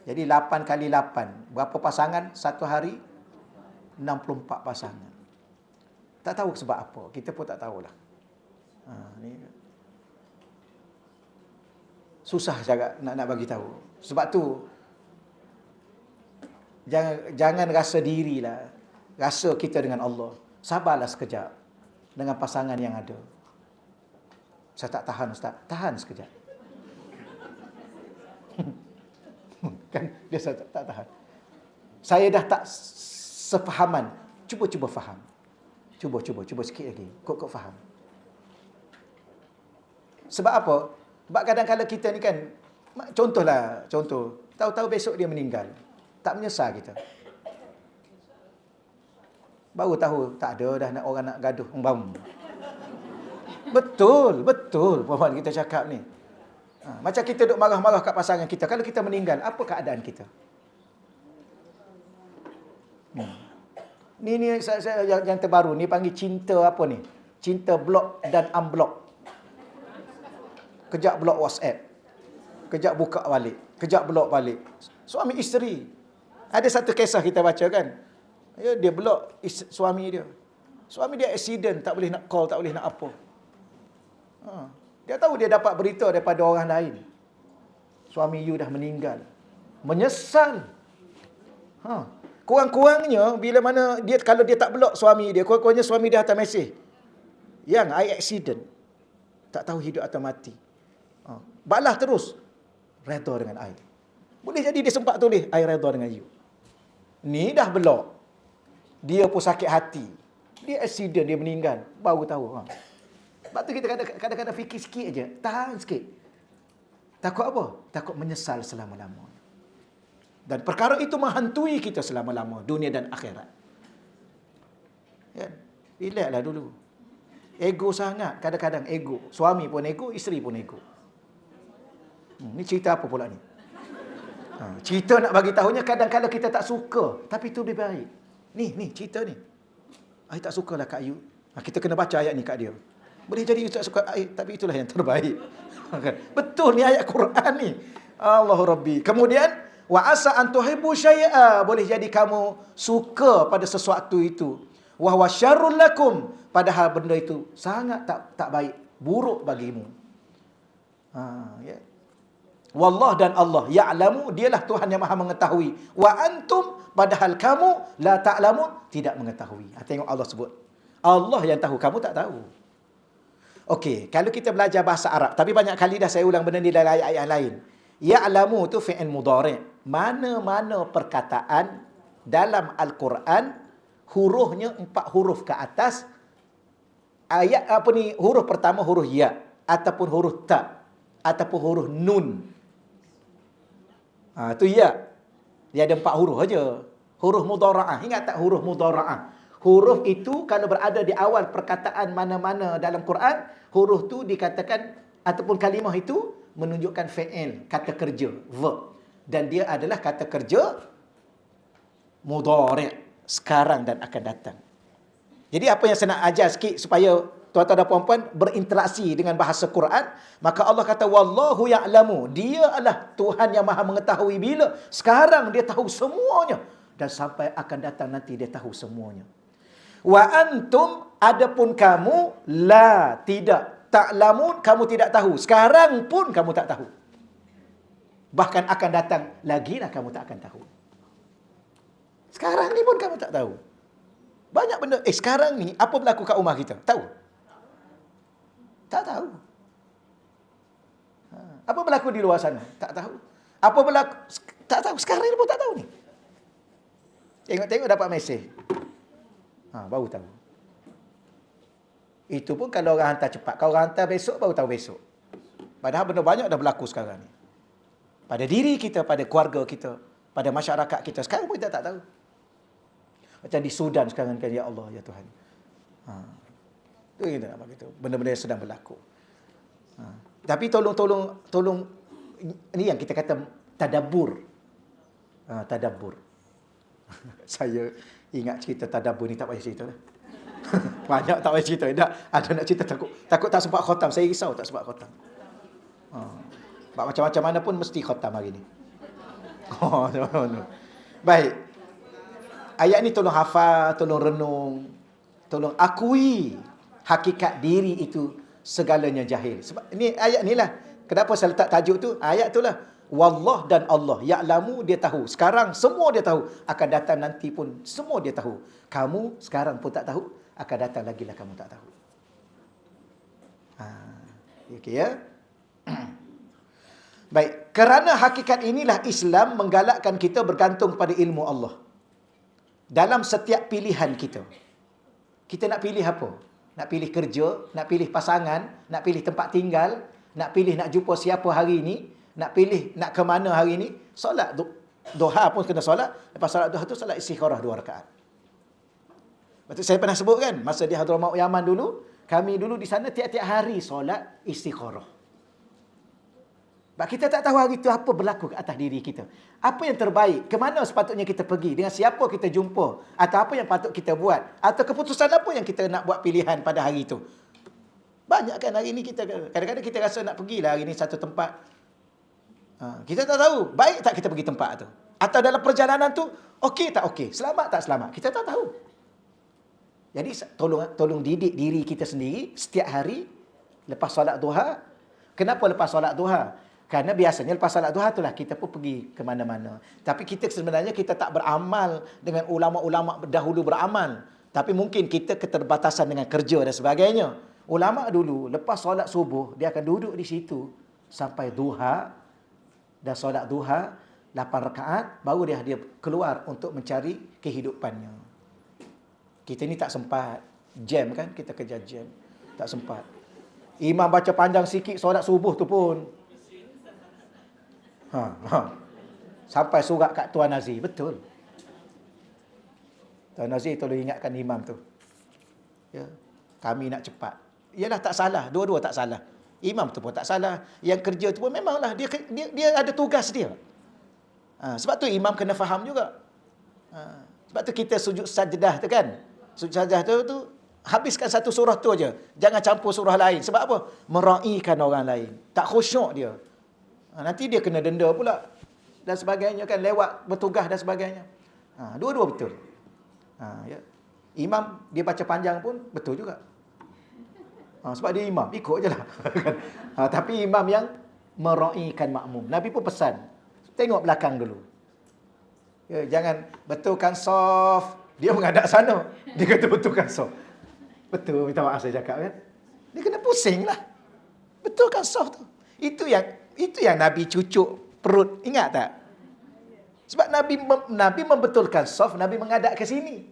S1: Jadi 8 kali 8. Berapa pasangan satu hari? 64 pasangan. Tak tahu sebab apa. Kita pun tak tahulah. Ni susah cakap nak bagi tahu. Sebab tu jangan rasa dirilah. Rasa kita dengan Allah. Sabarlah sekejap dengan pasangan yang ada. Saya tak tahan ustaz. Tahan sekejap. Kan dia tak tahan. Saya dah tak sefahaman. Cuba faham. Cuba sikit lagi. Kok faham. Sebab apa? Sebab kadang-kadang kita ni kan, contoh, tahu-tahu besok dia meninggal. Tak menyesal kita. Baru tahu tak ada dah nak orang nak gaduh. Betul perempuan kita cakap ni. Macam kita duk marah-marah kat pasangan kita. Kalau kita meninggal, apa keadaan kita? Ni saya yang terbaru ni panggil cinta apa ni? Cinta block dan unblock. Kejap block WhatsApp. Kejap buka balik. Kejap block balik. Suami isteri. Ada satu kisah kita baca kan. Ya, dia block suami dia. Suami dia accident, tak boleh nak call, tak boleh nak apa. Dia tahu dia dapat berita daripada orang lain. Suami you dah meninggal. Menyesal. Kurang-kurangnya bila mana dia, kalau dia tak block suami dia, kurang-kurangnya suami dia hantar mesej. Yang I accident. Tak tahu hidup atau mati. Balas terus. Redha dengan I. Boleh jadi dia sempat tulis I redha dengan you. Ni dah block. Dia pun sakit hati. Dia accident, dia meninggal. Baru tahu. Sebab tu kita kadang-kadang fikir sikit aja. Tahan sikit. Takut apa? Takut menyesal selama-lamanya. Dan perkara itu menghantui kita selama-lama. Dunia dan akhirat. Ya, relaxlah dulu. Ego sangat. Kadang-kadang ego. Suami pun ego, isteri pun ego. Ni cerita apa pula ni? Cerita nak bagi tahunya kadang-kadang kita tak suka. Tapi itu lebih baik. Ni cerita ni. I tak sukalah Kak Ayu. Kita kena baca ayat ni kat dia. Boleh jadi you tak suka tapi itulah yang terbaik. Betul ni ayat Quran ni. Allahu Rabbi. Kemudian wa asa an tuhibbu syai'a, boleh jadi kamu suka pada sesuatu itu. Wa huwa syarrul lakum, padahal benda itu sangat tak baik, buruk bagimu. Ya. Wallah dan Allah ya'lamu, dialah Tuhan yang Maha mengetahui. Wa antum, padahal kamu la ta'lamun, tidak mengetahui. Tengok Allah sebut. Allah yang tahu, kamu tak tahu. Okey, kalau kita belajar bahasa Arab, tapi banyak kali dah saya ulang benda ni dalam ayat-ayat lain. Ya'lamu tu fi'il mudhari'. Mana-mana perkataan dalam Al-Quran hurufnya 4 huruf ke atas. Ayat huruf pertama huruf ya, ataupun huruf ta, ataupun huruf nun. Tu ya. Dia ada 4 huruf aja. Huruf mudhara'ah. Ingat tak huruf mudhara'ah? Huruf itu kalau berada di awal perkataan mana-mana dalam Quran, huruf tu dikatakan ataupun kalimah itu menunjukkan fi'il, kata kerja, verb. Dan dia adalah kata kerja mudhari', sekarang dan akan datang. Jadi apa yang saya nak ajar sikit supaya tuan-tuan dan puan-puan berinteraksi dengan bahasa Quran, maka Allah kata wallahu ya'lamu, dia adalah Tuhan yang Maha mengetahui. Bila? Sekarang dia tahu semuanya, dan sampai akan datang nanti dia tahu semuanya. Wa antum, adapun kamu la, tidak, ta'lamun, kamu tidak tahu. Sekarang pun kamu tak tahu. Bahkan akan datang lagilah kamu tak akan tahu. Sekarang ni pun kamu tak tahu. Banyak benda. Sekarang ni apa berlaku kat rumah kita? Tahu? Tak tahu. Apa berlaku di luar sana? Tak tahu. Apa berlaku? Tak tahu. Sekarang ni pun tak tahu ni. Tengok-tengok dapat mesej. Baru tahu. Itu pun kalau orang hantar cepat. Kalau orang hantar besok, baru tahu besok. Padahal benda banyak dah berlaku sekarang ni. Pada diri kita, pada keluarga kita, pada masyarakat kita. Sekarang pun kita tak tahu. Macam di Sudan sekarang kan, ya Allah, ya Tuhan. Itu kita nak begitu. Benda-benda yang sedang berlaku. Tapi tolong ini yang kita kata tadabbur. Tadabbur. Saya ingat cerita tadabbur ni, tak payah cerita lah. Banyak tak payah cerita. Ada nak cerita takut tak sempat khatam. Saya risau tak sempat khatam. Macam-macam mana pun mesti khatam hari ni. Baik. Ayat ni tolong hafal, tolong renung, tolong akui hakikat diri itu segalanya jahil. Sebab ini ayat ni lah. Kenapa saya letak tajuk tu? Ayat tu lah. Wallah dan Allah ya'lamu, dia tahu. Sekarang semua dia tahu. Akan datang nanti pun semua dia tahu. Kamu sekarang pun tak tahu, akan datang lagi lah kamu tak tahu. Okey ya. Baik, kerana hakikat inilah Islam menggalakkan kita bergantung pada ilmu Allah. Dalam setiap pilihan kita. Kita nak pilih apa? Nak pilih kerja, nak pilih pasangan, nak pilih tempat tinggal, nak pilih nak jumpa siapa hari ini, nak pilih nak ke mana hari ini. Solat duha pun kena solat. Lepas solat duha tu solat istikharah 2 rakaat. Betul, saya pernah sebut kan, masa di Hadramaut Yaman dulu, kami dulu di sana tiap-tiap hari solat istikharah. Sebab kita tak tahu hari itu apa berlaku ke atas diri kita. Apa yang terbaik, ke mana sepatutnya kita pergi, dengan siapa kita jumpa, atau apa yang patut kita buat, atau keputusan apa yang kita nak buat pilihan pada hari itu. Banyak kan hari ini kita, kadang-kadang kita rasa nak pergilah hari ini satu tempat. Kita tak tahu, baik tak kita pergi tempat tu. Atau dalam perjalanan tu, okey tak okey, selamat tak selamat, kita tak tahu. Jadi tolong didik diri kita sendiri setiap hari lepas solat duha. Kenapa lepas solat duha? Kerana biasanya lepas solat duha itulah kita pun pergi ke mana-mana. Tapi kita sebenarnya kita tak beramal dengan ulama-ulama dahulu beramal. Tapi mungkin kita keterbatasan dengan kerja dan sebagainya. Ulama dulu lepas solat subuh dia akan duduk di situ sampai duha, dan solat duha 8 rakaat baru dia keluar untuk mencari kehidupannya. Kita ni tak sempat jam kan, kita kerja jam. Tak sempat. Imam baca panjang sikit solat subuh tu pun. Sampai surat kat Tuan Nazir. Betul. Tuan Nazir tolong ingatkan imam tu. Ya, kami nak cepat. Yalah, tak salah. Dua-dua tak salah. Imam tu pun tak salah. Yang kerja tu pun memanglah dia ada tugas dia. Sebab tu imam kena faham juga. Sebab tu kita sujud sajdah tu kan. Sujud sajdah tu habiskan satu surah tu aja. Jangan campur surah lain. Sebab apa? Meraihkan orang lain. Tak khusyuk dia. Nanti dia kena denda pula. Dan sebagainya kan. Lewat bertugas dan sebagainya. Dua-dua betul. Ya. Imam dia baca panjang pun betul juga. Sebab dia imam. Ikut je lah. Tapi imam yang meraihkan makmum. Nabi pun pesan. Tengok belakang dulu. Ya, jangan betulkan saf. Dia menghadap sana. Dia kata betulkan saf. Betul, minta maaf saya cakap kan. Dia kena pusing lah. Betulkan saf tu. Itu yang Nabi cucuk perut. Ingat tak? Sebab Nabi membetulkan saf, Nabi menghadap ke sini.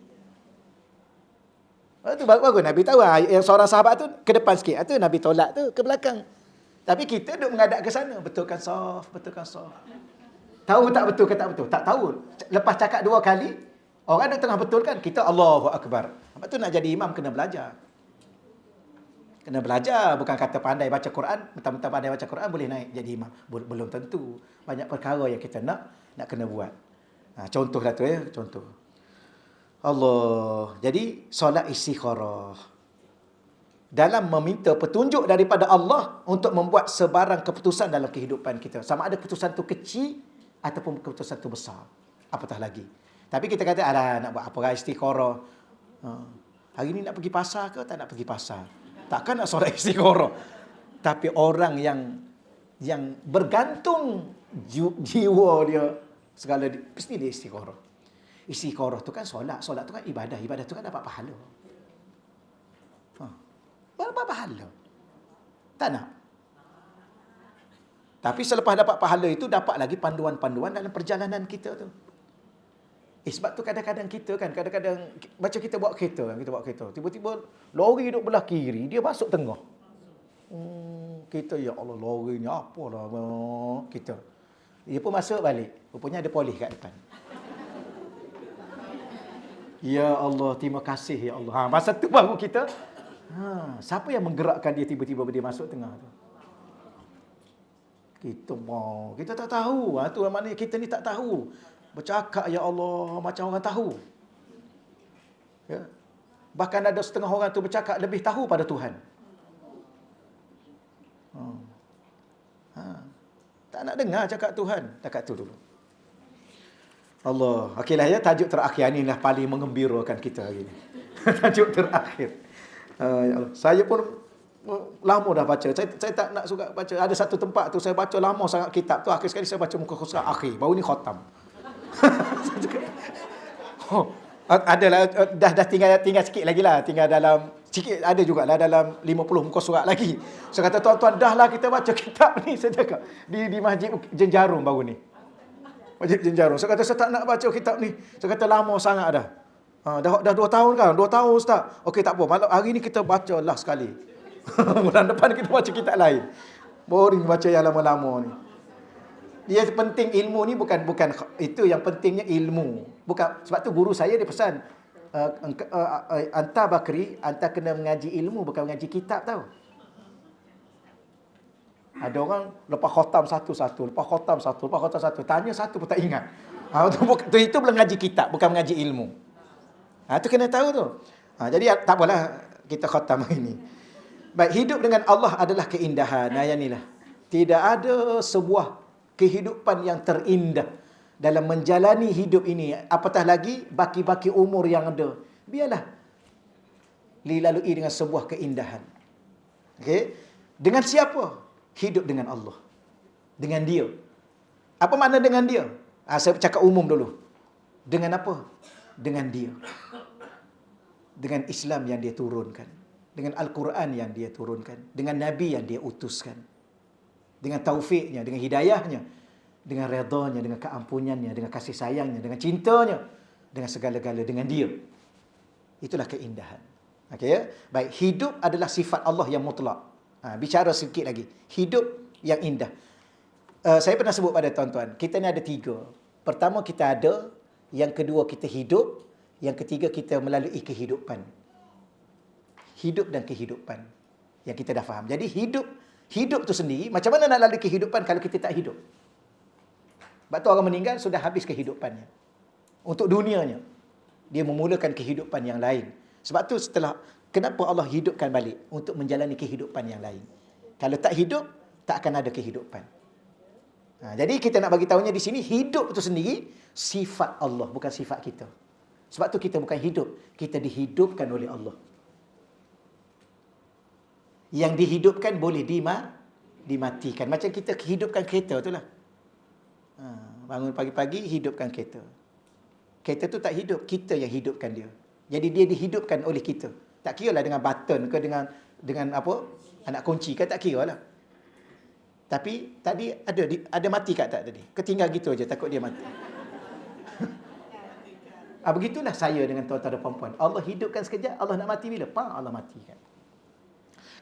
S1: Itu bagus Nabi tahu. Yang seorang sahabat tu ke depan sikit. Itu Nabi tolak tu ke belakang. Tapi kita duduk menghadap ke sana. Betulkan saf, betulkan saf. Tahu tak betul ke tak betul? Tak tahu. Lepas cakap 2 kali, orang dah tengah betulkan, kita Allahu Akbar. Sebab tu nak jadi imam kena belajar. Kena belajar, bukan kata pandai baca Quran, mentang-mentang pandai baca Quran boleh naik jadi imam. Belum tentu. Banyak perkara yang kita nak kena buat. Contohlah tu ya, contoh. Allah. Jadi solat istikharah. Dalam meminta petunjuk daripada Allah untuk membuat sebarang keputusan dalam kehidupan kita. Sama ada keputusan tu kecil ataupun keputusan tu besar. Apatah lagi. Tapi kita kata, alah nak buat apa istikharah. Hari ni nak pergi pasar ke tak nak pergi pasar? Takkan nak solat istikharah. Tapi orang yang bergantung jiwa dia segala mesti dia istikharah. Istikharah tu kan solat tu kan ibadah tu kan dapat pahala. Dapat pahala. Tak nak. Tapi selepas dapat pahala itu dapat lagi panduan-panduan dalam perjalanan kita tu. Sebab tu kadang-kadang kita kan, macam kita bawa kereta, tiba-tiba lori duduk belah kiri, dia masuk tengah. Kita, ya Allah, lori ni apalah kita. Dia pun masuk balik. Rupanya ada polis kat depan. Ya Allah, terima kasih ya Allah. Masa tu baru kita, siapa yang menggerakkan dia tiba-tiba dia masuk tengah tu? Kita tak tahu. Tu maknanya kita ni tak tahu. Bercakap, ya Allah, macam orang tahu. Ya. Bahkan ada setengah orang tu bercakap lebih tahu pada Tuhan. Tak nak dengar cakap Tuhan. Cakap tu dulu. Allah. Okeylah ya, tajuk terakhir ni lah paling mengembirakan kita hari ni. Tajuk terakhir. Ya Allah. Saya pun lama dah baca. Saya tak nak suka baca. Ada satu tempat tu saya baca lama sangat kitab tu. Akhir sekali saya baca muka surat akhir. Baru ni khatam. Adalah dah tinggal sikit lagi lah. Tinggal dalam sikit ada jugalah dalam 50 muka surat lagi. Saya kata tuan-tuan dah lah kita baca kitab ni, saya cakap di Masjid Jenjarum baru ni. Masjid Jenjarum. Saya kata saya tak nak baca kitab ni. Saya kata lama sangat dah. Dah 2 tahun kan? 2 tahun Ustaz. Okey tak apa. Malam hari ni kita baca lah sekali. Bulan depan kita baca kitab lain. Boring baca yang lama-lama ni. Dia penting ilmu ni bukan itu yang pentingnya ilmu. Bukan sebab tu guru saya dia pesan Anta Bakri, anta kena mengaji ilmu, bukan mengaji kitab tau. Ada orang lepas khatam satu-satu, lepas khatam satu, lepas khatam satu, tanya satu pun tak ingat. Itu belum mengaji kitab, bukan mengaji ilmu. Itu kena tahu tu. Jadi tak apalah kita khatam hari ini. Baik, hidup dengan Allah adalah keindahan. Yang inilah. Tidak ada sebuah kehidupan yang terindah dalam menjalani hidup ini. Apatah lagi baki-baki umur yang ada. Biarlah dilalui dengan sebuah keindahan. Okey? Dengan siapa? Hidup dengan Allah. Dengan Dia. Apa makna dengan Dia? Saya cakap umum dulu. Dengan apa? Dengan Dia. Dengan Islam yang Dia turunkan. Dengan Al-Quran yang Dia turunkan. Dengan Nabi yang Dia utuskan. Dengan taufiknya, dengan hidayahnya. Dengan redanya, dengan keampunannya, dengan kasih sayangnya, dengan cintanya. Dengan segala-gala, dengan Dia. Itulah keindahan. Okey ya? Baik, hidup adalah sifat Allah yang mutlak. Bicara sedikit lagi. Hidup yang indah. Saya pernah sebut pada tuan-tuan, kita ni ada 3. Pertama kita ada, yang kedua kita hidup, yang ketiga kita melalui kehidupan. Hidup dan kehidupan. Yang kita dah faham. Jadi hidup tu sendiri, macam mana nak lalui kehidupan kalau kita tak hidup? Sebab tu orang meninggal sudah habis kehidupannya. Untuk dunianya. Dia memulakan kehidupan yang lain. Sebab tu kenapa Allah hidupkan balik? Untuk menjalani kehidupan yang lain. Kalau tak hidup, tak akan ada kehidupan. Jadi kita nak bagi tahunya di sini, hidup itu sendiri sifat Allah, bukan sifat kita. Sebab tu kita bukan hidup, kita dihidupkan oleh Allah. Yang dihidupkan boleh dimatikan. Macam kita hidupkan kereta tu lah. Bangun pagi-pagi, hidupkan kereta. Kereta tu tak hidup, kita yang hidupkan dia. Jadi dia dihidupkan oleh kita. Tak kira lah dengan button ke dengan apa? Anak kunci ke, tak kira lah. Tapi tadi ada mati kat tak tadi? Ketinggal gitu aja, takut dia mati. Begitulah saya dengan tuan-tuan dan puan-puan. Allah hidupkan sekejap, Allah nak mati bila? Allah matikan.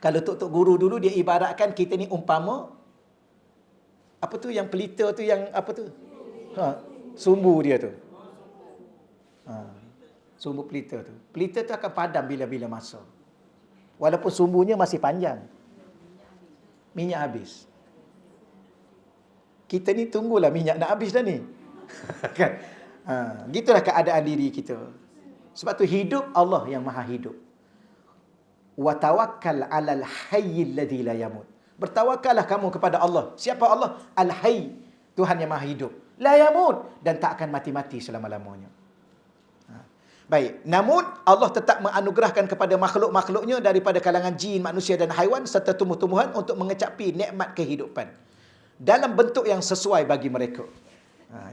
S1: Kalau tok-tok guru dulu dia ibaratkan kita ni umpama apa tu yang pelita tu yang apa tu? Sumbu dia tu. Sumbu pelita tu. Pelita tu akan padam bila-bila masa. Walaupun sumbunya masih panjang. Minyak habis. Kita ni tunggulah minyak nak habis dah ni. Kan? Gitulah keadaan diri kita. Sebab tu hidup Allah yang maha hidup. Wa tawakkal 'alal hayyil ladzi la yamut. Bertawakallah kamu kepada Allah. Siapa Allah? Al-Hayy, Tuhan yang maha hidup. La yamut, dan tak akan mati-mati selama-lamanya. Baik, namun Allah tetap menganugerahkan kepada makhluk-makhluknya daripada kalangan jin, manusia dan haiwan serta tumbuh-tumbuhan untuk mengecapi nikmat kehidupan dalam bentuk yang sesuai bagi mereka.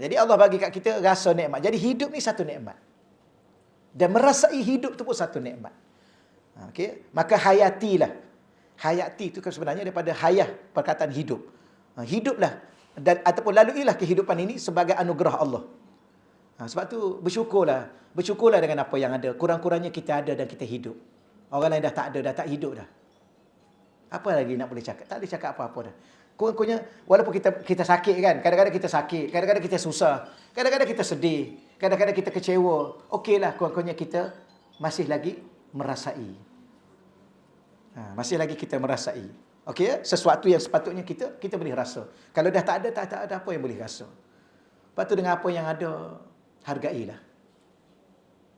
S1: Jadi Allah bagi kat kita rasa nikmat. Jadi hidup ni satu nikmat. Dan merasai hidup tu pun satu nikmat. Okey, maka hayatilah. Hayati itu kan sebenarnya daripada hayah, perkataan hidup. Hiduplah dan ataupun laluilah kehidupan ini sebagai anugerah Allah. Sebab tu bersyukurlah dengan apa yang ada. Kurang-kurangnya kita ada dan kita hidup. Orang lain dah tak ada, dah tak hidup dah. Apa lagi nak boleh cakap? Tak boleh cakap apa-apa dah. Kurang-kurangnya walaupun kita sakit kan, kadang-kadang kita sakit, kadang-kadang kita susah, kadang-kadang kita sedih, kadang-kadang kita kecewa. Okeylah, kurang-kurangnya kita masih lagi merasai. Masih lagi kita merasai. Okey ya? Sesuatu yang sepatutnya kita boleh rasa. Kalau dah tak ada apa yang boleh rasa. Lepas tu dengan apa yang ada, hargailah.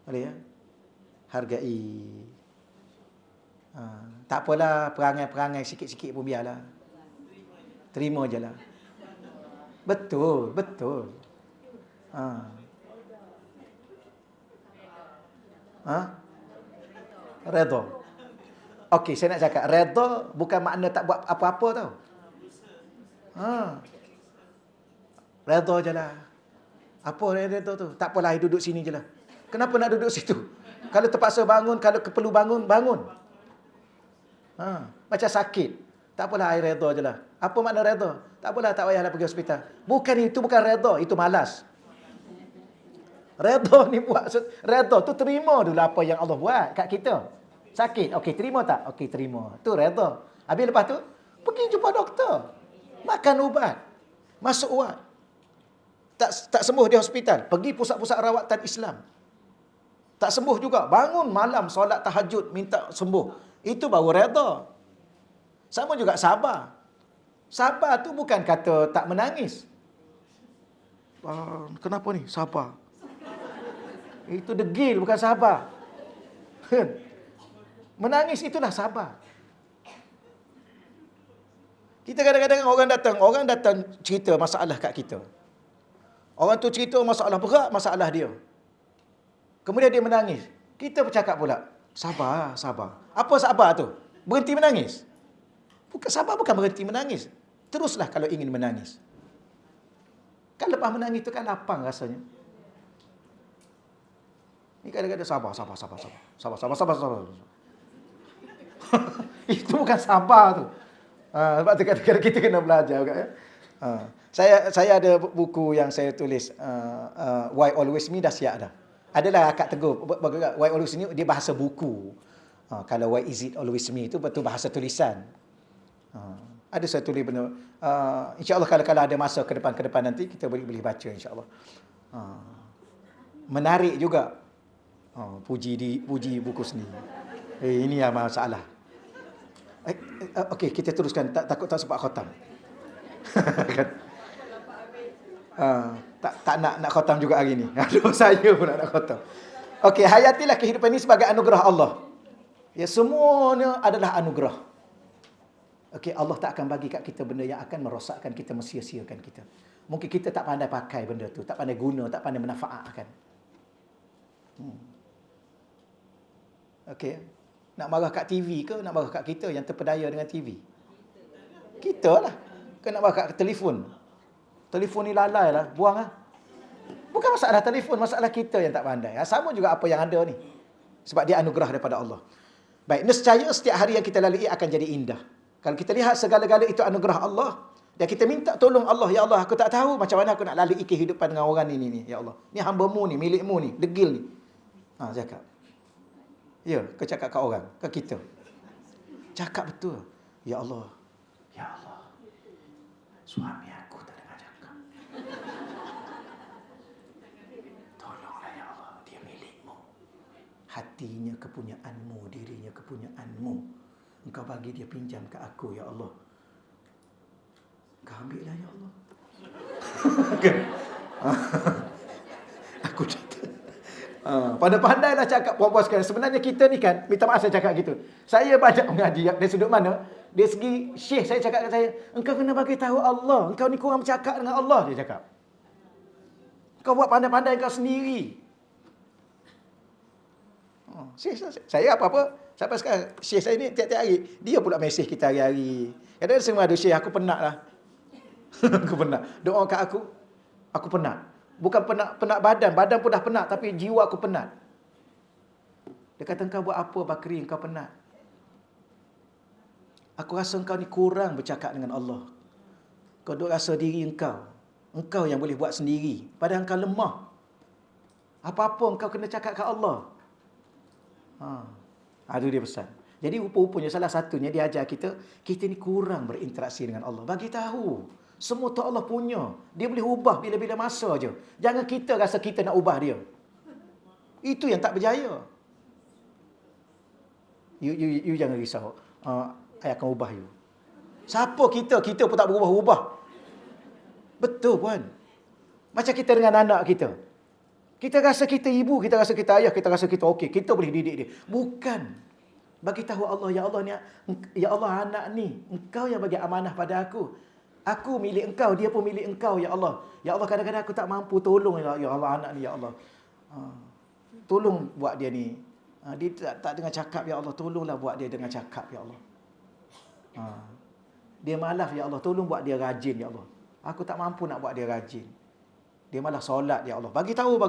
S1: Boleh ya? Hargai. Tak apalah, perangai-perangai sikit-sikit pun biarlah. Terima je lah. Betul. Redha. Okey, saya nak cakap, redha bukan makna tak buat apa-apa tau. Redha je lah. Apa redha tu? Tak apalah, duduk sini je lah. Kenapa nak duduk situ? Kalau terpaksa bangun, kalau perlu bangun. Macam sakit. Tak apalah, air redha je lah. Apa makna redha? Tak apalah, tak payahlah pergi hospital. Itu bukan redha, itu malas. Redha ni redha tu terima dulu apa yang Allah buat kat kita. Sakit, okey terima tak? Okey terima. Tu redha. Habis lepas tu, pergi jumpa doktor. Makan ubat. Masuk wad. Tak sembuh di hospital, pergi pusat-pusat rawatan Islam. Tak sembuh juga. Bangun malam, solat tahajud, minta sembuh. Itu baru reda. Sama juga sabar. Sabar tu bukan kata tak menangis. Kenapa ni? Sabar. Itu degil, bukan sabar. Menangis itulah sabar. Kita kadang-kadang orang datang cerita masalah kat kita. Orang tu cerita masalah berat, masalah dia. Kemudian dia menangis. Kita bercakap pula, sabar, sabar. Apa sabar tu? Berhenti menangis? Bukan sabar, bukan berhenti menangis. Teruslah kalau ingin menangis. Kan lepas menangis tu kan lapang rasanya. Ni kadang-kadang sabar. Itu bukan sabar tu. Sebab tu kadang-kadang kita kena belajar juga ya. Saya ada buku yang saya tulis, Why Always Me, dah siap dah. Adalah Kak Teguh, Why Always Me dia bahasa buku. Kalau Why Is It Always Me itu betul bahasa tulisan. Ada saya tulis benda. InsyaAllah kalau ada masa ke depan nanti kita boleh baca insyaAllah. Menarik juga. Puji buku sendiri. Ini yang masalah. Okey, kita teruskan. Takut tak sempat khatam. Tak nak khatam juga hari ni. Aduh, saya pun nak khatam. Okey, hayatilah kehidupan ini sebagai anugerah Allah. Ya, semuanya adalah anugerah. Okey, Allah tak akan bagi kat kita benda yang akan merosakkan kita, mensia-siakan kita. Mungkin kita tak pandai pakai benda tu, tak pandai guna, tak pandai manfaatkan. Okey. Nak marah kat TV ke nak marah kat kita yang terpedaya dengan TV? Kita lah. Kan nak marah kat telefon. Telefon ni lalai lah, buang lah. Bukan masalah telefon, masalah kita yang tak pandai. Sama juga apa yang ada ni. Sebab dia anugerah daripada Allah. Baik, nescaya setiap hari yang kita lalui akan jadi indah. Kalau kita lihat segala-gala itu anugerah Allah, dan kita minta tolong Allah, ya Allah, aku tak tahu macam mana aku nak lalui kehidupan dengan orang ni, ya Allah. Ni hamba-Mu ni, milik-Mu ni, degil ni. Cakap. Ya, kau cakap kat orang, ke kita. Cakap betul. Ya Allah. Ya Allah. Suami aku tak dengar cakap. Tolonglah ya Allah, dia milik-Mu. Hatinya kepunyaan-Mu, dirinya kepunyaan-Mu. Engkau bagi dia pinjam ke aku, ya Allah. Kau ambillah ya Allah. Aku cakap. Pandai-pandailah cakap puan-puan sekalian. Sebenarnya kita ni kan, minta maaf saya cakap gitu. Saya banyak mengaji dari sudut mana? Dari segi syekh saya cakap kat saya, engkau kena bagi tahu Allah. Engkau ni kurang bercakap dengan Allah, dia cakap. Kau buat pandai-pandai kau sendiri. Saya apa-apa, sampai sekarang syekh saya ni tiap-tiap hari, dia pula mesej kita hari-hari. Kadang-kadang semua ada, syekh aku penat lah. Aku penat. Doa kat aku penat. Bukan penat badan pun dah penat, tapi jiwa aku penat. Dia kata, engkau buat apa Bakri, engkau penat? Aku rasa engkau ni kurang bercakap dengan Allah. Kau duk rasa diri engkau yang boleh buat sendiri, padahal engkau lemah. Apa-apa engkau kena cakap kat Allah. Itu dia pesan. Jadi rupa-rupanya salah satunya dia ajar kita ni kurang berinteraksi dengan Allah. Bagi tahu, semua tu Allah punya. Dia boleh ubah bila-bila masa je. Jangan kita rasa kita nak ubah dia. Itu yang tak berjaya. You jangan risau. I akan ubah you. Siapa kita? Kita pun tak berubah-ubah. Betul puan. Macam kita dengan anak kita. Kita rasa kita ibu, kita rasa kita ayah, kita rasa kita okey. Kita boleh didik dia. Bukan. Bagi tahu Allah, ya Allah ni, ya Allah anak ni, engkau yang bagi amanah pada aku. Aku milik engkau, dia pun milik engkau, ya Allah. Ya Allah, kadang-kadang aku tak mampu, tolong ya Allah anak ni, ya Allah. Tolong buat dia ni. Dia tak dengar cakap, ya Allah. Tolonglah buat dia dengar cakap, ya Allah. Dia malas, ya Allah. Tolong buat dia rajin, ya Allah. Aku tak mampu nak buat dia rajin. Dia malas solat, ya Allah. Bagi tahu.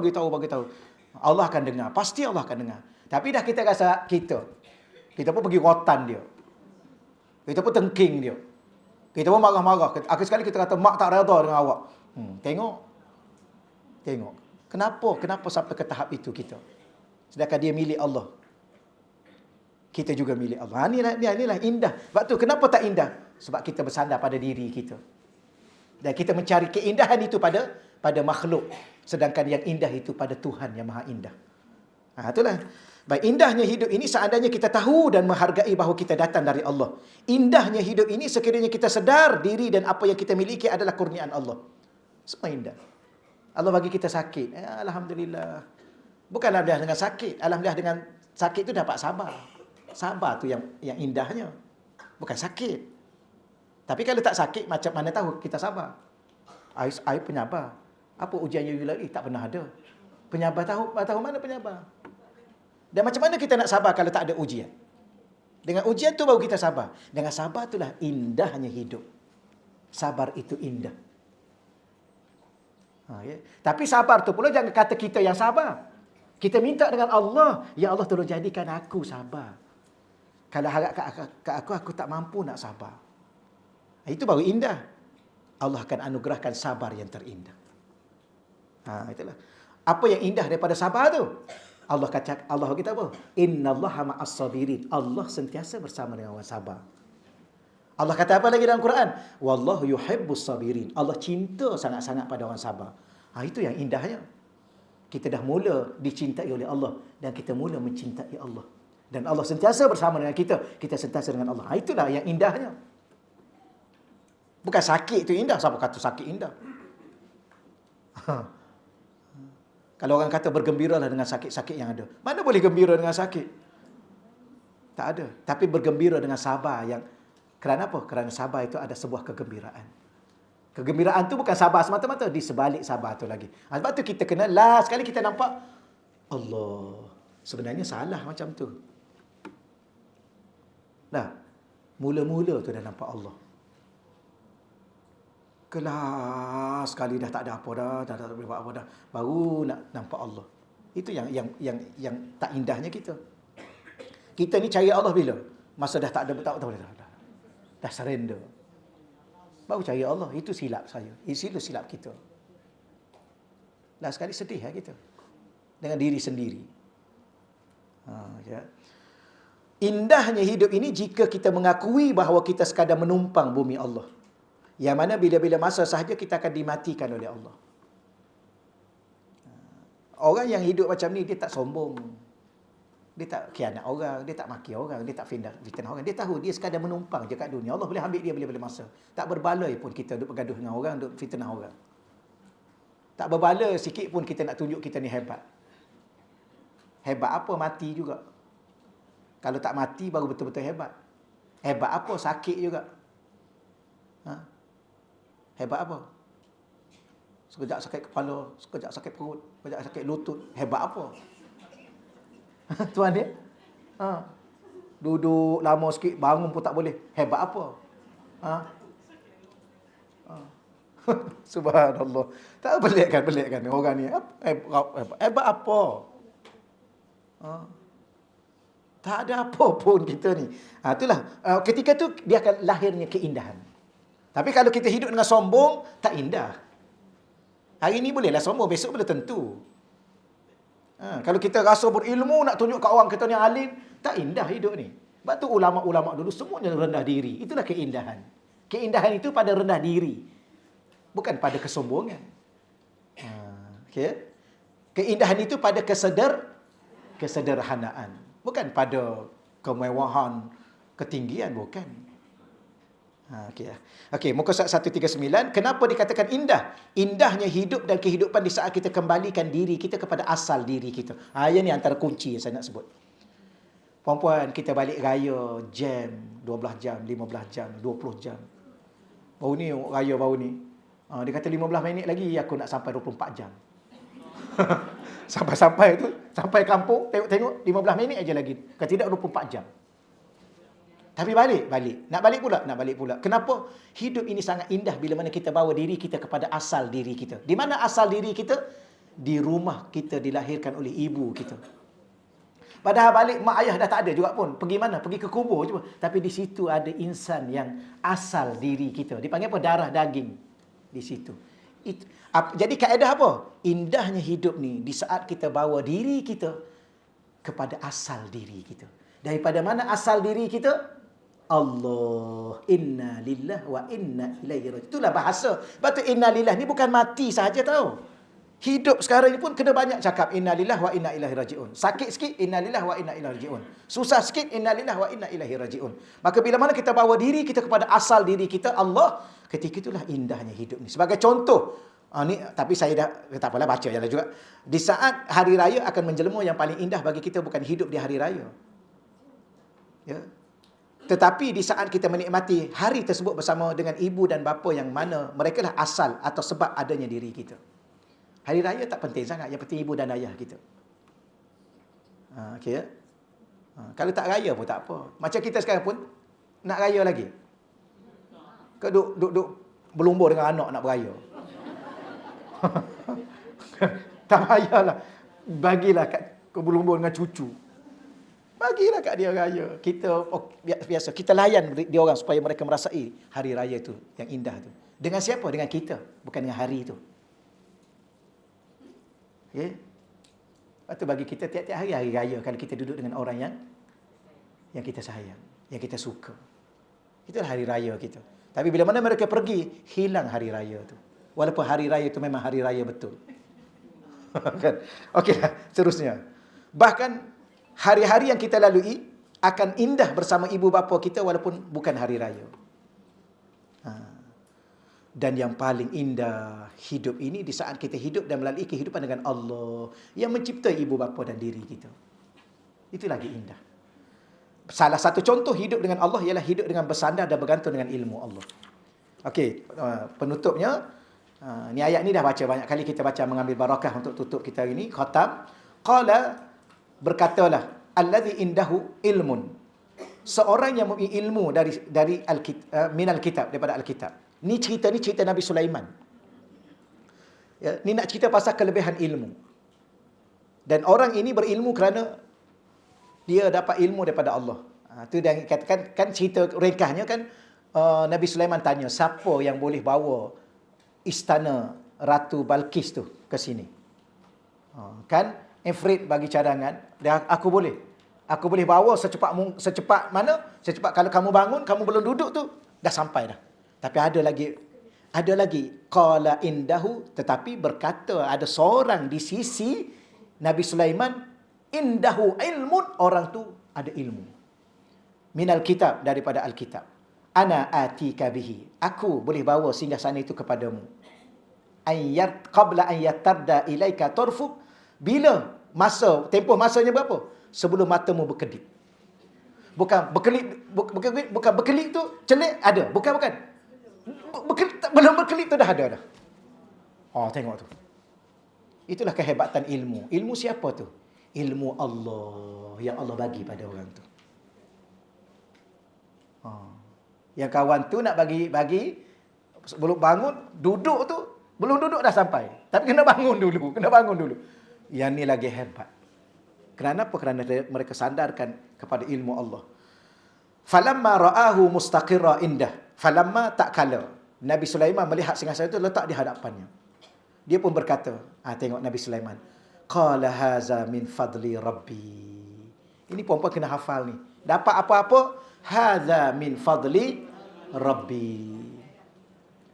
S1: Allah akan dengar. Pasti Allah akan dengar. Tapi dah kita rasa kita pun pergi rotan dia. Kita pun tengking dia. Kita pun marah-marah. Akhir sekali kita kata, mak tak reda dengan awak. Tengok. Kenapa sampai ke tahap itu kita? Sedangkan dia milik Allah. Kita juga milik Allah. Inilah indah. Sebab tu kenapa tak indah? Sebab kita bersandar pada diri kita. Dan kita mencari keindahan itu pada makhluk. Sedangkan yang indah itu pada Tuhan yang Maha Indah. Itulah. Baik, indahnya hidup ini seandainya kita tahu dan menghargai bahawa kita datang dari Allah. Indahnya hidup ini sekiranya kita sedar diri dan apa yang kita miliki adalah kurniaan Allah. Semua indah. Allah bagi kita sakit. Alhamdulillah. Bukan alhamdulillah dengan sakit. Alhamdulillah dengan sakit itu dapat sabar. Sabar tu yang indahnya. Bukan sakit. Tapi kalau tak sakit, macam mana tahu kita sabar? I penyabar. Apa ujian yang you lalui? Tak pernah ada. Penyabar tahu mana penyabar? Dan macam mana kita nak sabar kalau tak ada ujian? Dengan ujian tu baru kita sabar. Dengan sabar itulah indahnya hidup. Sabar itu indah. Ya. Tapi sabar tu pula jangan kata kita yang sabar. Kita minta dengan Allah, ya Allah tolong jadikan aku sabar. Kalau harap kat aku tak mampu nak sabar. Itu baru indah. Allah akan anugerahkan sabar yang terindah. Itulah. Apa yang indah daripada sabar tu? Allah kata apa? Innallaha ma'as sabirin. Allah sentiasa bersama dengan orang sabar. Allah kata apa lagi dalam Quran? Wallahu yuhibbus sabirin. Allah cinta sangat-sangat pada orang sabar. Itu yang indahnya. Kita dah mula dicintai oleh Allah dan kita mula mencintai Allah. Dan Allah sentiasa bersama dengan kita. Kita sentiasa dengan Allah. Itulah yang indahnya. Bukan sakit itu indah. Siapa kata sakit indah? Kalau orang kata bergembiralah dengan sakit-sakit yang ada. Mana boleh gembira dengan sakit? Tak ada. Tapi bergembira dengan sabar yang... Kerana apa? Kerana sabar itu ada sebuah kegembiraan. Kegembiraan tu bukan sabar semata-mata. Di sebalik sabar tu lagi. Sebab tu kita kena last sekali kita nampak Allah. Sebenarnya salah macam tu. Dah. Mula-mula tu dah nampak Allah. Kelas sekali dah tak ada apa dah, dah tak boleh buat apa dah. Baru nak nampak Allah. Itu yang tak indahnya kita. Kita ni cari Allah bila? Masa dah tak ada tak boleh dah. Dah surrender. Baru cari Allah. Itu silap saya. Itu silap kita. Last sekali sedih kita. Dengan diri sendiri. Ya. Indahnya hidup ini jika kita mengakui bahawa kita sekadar menumpang bumi Allah. Yang mana bila-bila masa sahaja kita akan dimatikan oleh Allah. Orang yang hidup macam ni, dia tak sombong. Dia tak khianat orang, dia tak maki orang, dia tak fitnah orang. Dia tahu dia sekadar menumpang je kat dunia. Allah boleh ambil dia bila-bila masa. Tak berbaloi pun kita duk bergaduh dengan orang, duk fitnah orang. Tak berbaloi sikit pun kita nak tunjuk kita ni hebat. Hebat apa? Mati juga. Kalau tak mati baru betul-betul hebat. Hebat apa? Sakit juga. Hebat apa? Sekejap sakit kepala, sekejap sakit perut, sekejap sakit lutut. Hebat apa? Tuan dia? Duduk lama sikit, bangun pun tak boleh. Hebat apa? Subhanallah. Tak pelik kan orang ni. Hebat apa? Tak ada apa pun kita ni. Itulah. Ketika tu dia akan lahirnya keindahan. Tapi kalau kita hidup dengan sombong, tak indah. Hari ni bolehlah sombong, besok belum tentu. Kalau kita rasa berilmu, nak tunjuk kat orang kita ni alim, tak indah hidup ni. Sebab tu ulama-ulama dulu semuanya rendah diri. Itulah keindahan. Keindahan itu pada rendah diri. Bukan pada kesombongan. Okay? Keindahan itu pada kesederhanaan. Bukan pada kemewahan, ketinggian, bukan. Okey, muka surat 139. Kenapa dikatakan indah? Indahnya hidup dan kehidupan di saat kita kembalikan diri kita kepada asal diri kita. Yang ni antara kunci yang saya nak sebut. Puan-puan, kita balik raya jam 12 jam, 15 jam, 20 jam. Baru ni raya baru ni. Dia kata 15 minit lagi aku nak sampai 24 jam. Sampai kampung tengok 15 minit aja lagi. Kalau tidak 24 jam. Tapi balik. Nak balik pula. Kenapa? Hidup ini sangat indah bila mana kita bawa diri kita kepada asal diri kita. Di mana asal diri kita? Di rumah kita dilahirkan oleh ibu kita. Padahal balik mak ayah dah tak ada juga pun. Pergi mana? Pergi ke kubur je. Tapi di situ ada insan yang asal diri kita. Dipanggil apa? Darah daging. Di situ. Jadi kaedah apa? Indahnya hidup ni di saat kita bawa diri kita kepada asal diri kita. Daripada mana asal diri kita? Allah. Inna lillah wa inna ilaihi raji'un. Itulah bahasa. Sebab tu inna lillah ni bukan mati sahaja tau. Hidup sekarang ni pun kena banyak cakap innalillahi wa inna ilaihi rajiun. Sakit sikit innalillahi wa inna ilaihi rajiun. Susah sikit innalillahi wa inna ilaihi rajiun. Maka bila mana kita bawa diri kita kepada asal diri kita Allah, ketika itulah indahnya hidup ni. Sebagai contoh, ni tapi saya dah tak apalah baca jalan juga. Di saat hari raya akan menjelma, yang paling indah bagi kita bukan hidup di hari raya. Ya. Tetapi di saat kita menikmati hari tersebut bersama dengan ibu dan bapa yang mana mereka lah asal atau sebab adanya diri kita. Hari raya tak penting sangat, yang penting ibu dan ayah kita. Okey ya. Kalau tak raya pun tak apa. Macam kita sekarang pun nak raya lagi. Kau duk berlumba dengan anak nak beraya. Tak payahlah. Bagilah kat kau berlumba dengan cucu. Bagilah kat dia raya. Kita biasa kita layan dia orang supaya mereka merasai hari raya tu yang indah tu. Dengan siapa? Dengan kita, bukan dengan hari tu. Okay. Lepas tu bagi kita tiap-tiap hari raya kalau kita duduk dengan orang yang kita sayang, yang kita suka. Itulah hari raya kita. Tapi bila mana mereka pergi, hilang hari raya tu. Walaupun hari raya itu memang hari raya betul. Kan? Okeylah, seterusnya. Bahkan hari-hari yang kita lalui akan indah bersama ibu bapa kita walaupun bukan hari raya. Dan yang paling indah hidup ini di saat kita hidup dan melalui kehidupan dengan Allah yang mencipta ibu bapa dan diri kita. Itu lagi indah. Salah satu contoh hidup dengan Allah ialah hidup dengan bersandar dan bergantung dengan ilmu Allah. Okey, penutupnya, ni ayat ni dah baca banyak kali, kita baca mengambil barakah untuk tutup kita hari ni, khatam. Qala, berkatalah, allazi indahu ilmun. Seorang yang mempunyai ilmu dari minal kitab, daripada Alkitab. Ni cerita Nabi Sulaiman. Ya, ni nak cerita pasal kelebihan ilmu. Dan orang ini berilmu kerana dia dapat ilmu daripada Allah. Tu dia katakan, kan cerita ringkasnya kan, Nabi Sulaiman tanya, siapa yang boleh bawa istana Ratu Balqis tu ke sini? Kan Ifrit bagi cadangan, aku boleh bawa secepat mana? Secepat kalau kamu bangun, kamu belum duduk tu dah sampai dah. Tapi ada lagi qala indahu, tetapi berkata ada seorang di sisi Nabi Sulaiman, indahu ilmun, orang tu ada ilmu. Minal kitab, daripada Alkitab. Ana atika bihi, aku boleh bawa singgahsana itu kepadamu. Qabla an yatarda ilaika tarfuk, bila tempoh masanya berapa? Sebelum matamu berkedip. Bukan berkelip tu celik ada, bukan. Belum berkelip tu dah ada dah. Tengok tu. Itulah kehebatan ilmu. Ilmu siapa tu? Ilmu Allah yang Allah bagi pada orang tu. Yang kawan tu nak bagi sebelum bangun, duduk tu, belum duduk dah sampai. Tapi kena bangun dulu. Yang ni lagi hebat. Kenapa? Kerana mereka sandarkan kepada ilmu Allah. Falamma ra'ahu mustaqirra indah. Falamma, tak kala Nabi Sulaiman melihat singgasana itu letak di hadapannya, dia pun berkata, tengok Nabi Sulaiman, qala haza min fadli rabbi. Ini perempuan kena hafal ni. Dapat apa-apa, haza min fadli rabbi.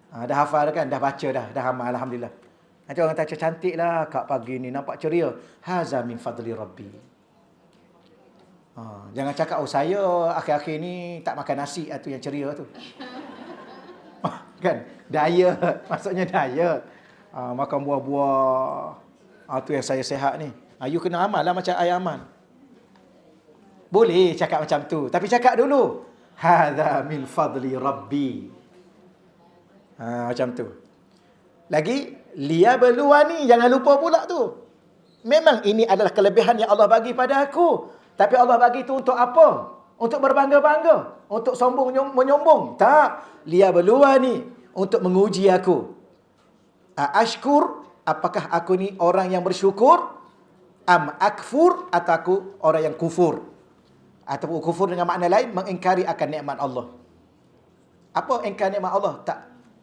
S1: Dah hafal kan? Dah baca dah hafal, alhamdulillah. Nanti orang kata cantik lah kak pagi ni, nampak ceria. Haza min fadli rabbi. Jangan cakap, saya akhir-akhir ni tak makan nasi, tu yang ceria tu. Kan? Diet, maksudnya diet. Makan buah-buah. Tu yang saya sehat ni. You kena amal lah macam I amal. Boleh cakap macam tu, tapi cakap dulu, hadza min fadli rabbi. Macam tu. Lagi, liyabluwani, jangan lupa pula tu. Memang ini adalah kelebihan yang Allah bagi pada aku. Tapi Allah bagi itu untuk apa? Untuk berbangga-bangga? Untuk sombong menyombong? Tak. Liyabluwani, untuk menguji aku. Ashkur, apakah aku ni orang yang bersyukur? Am akfur, atau aku orang yang kufur? Ataupun kufur dengan makna lain, mengingkari akan nikmat Allah. Apa ingkar nikmat Allah?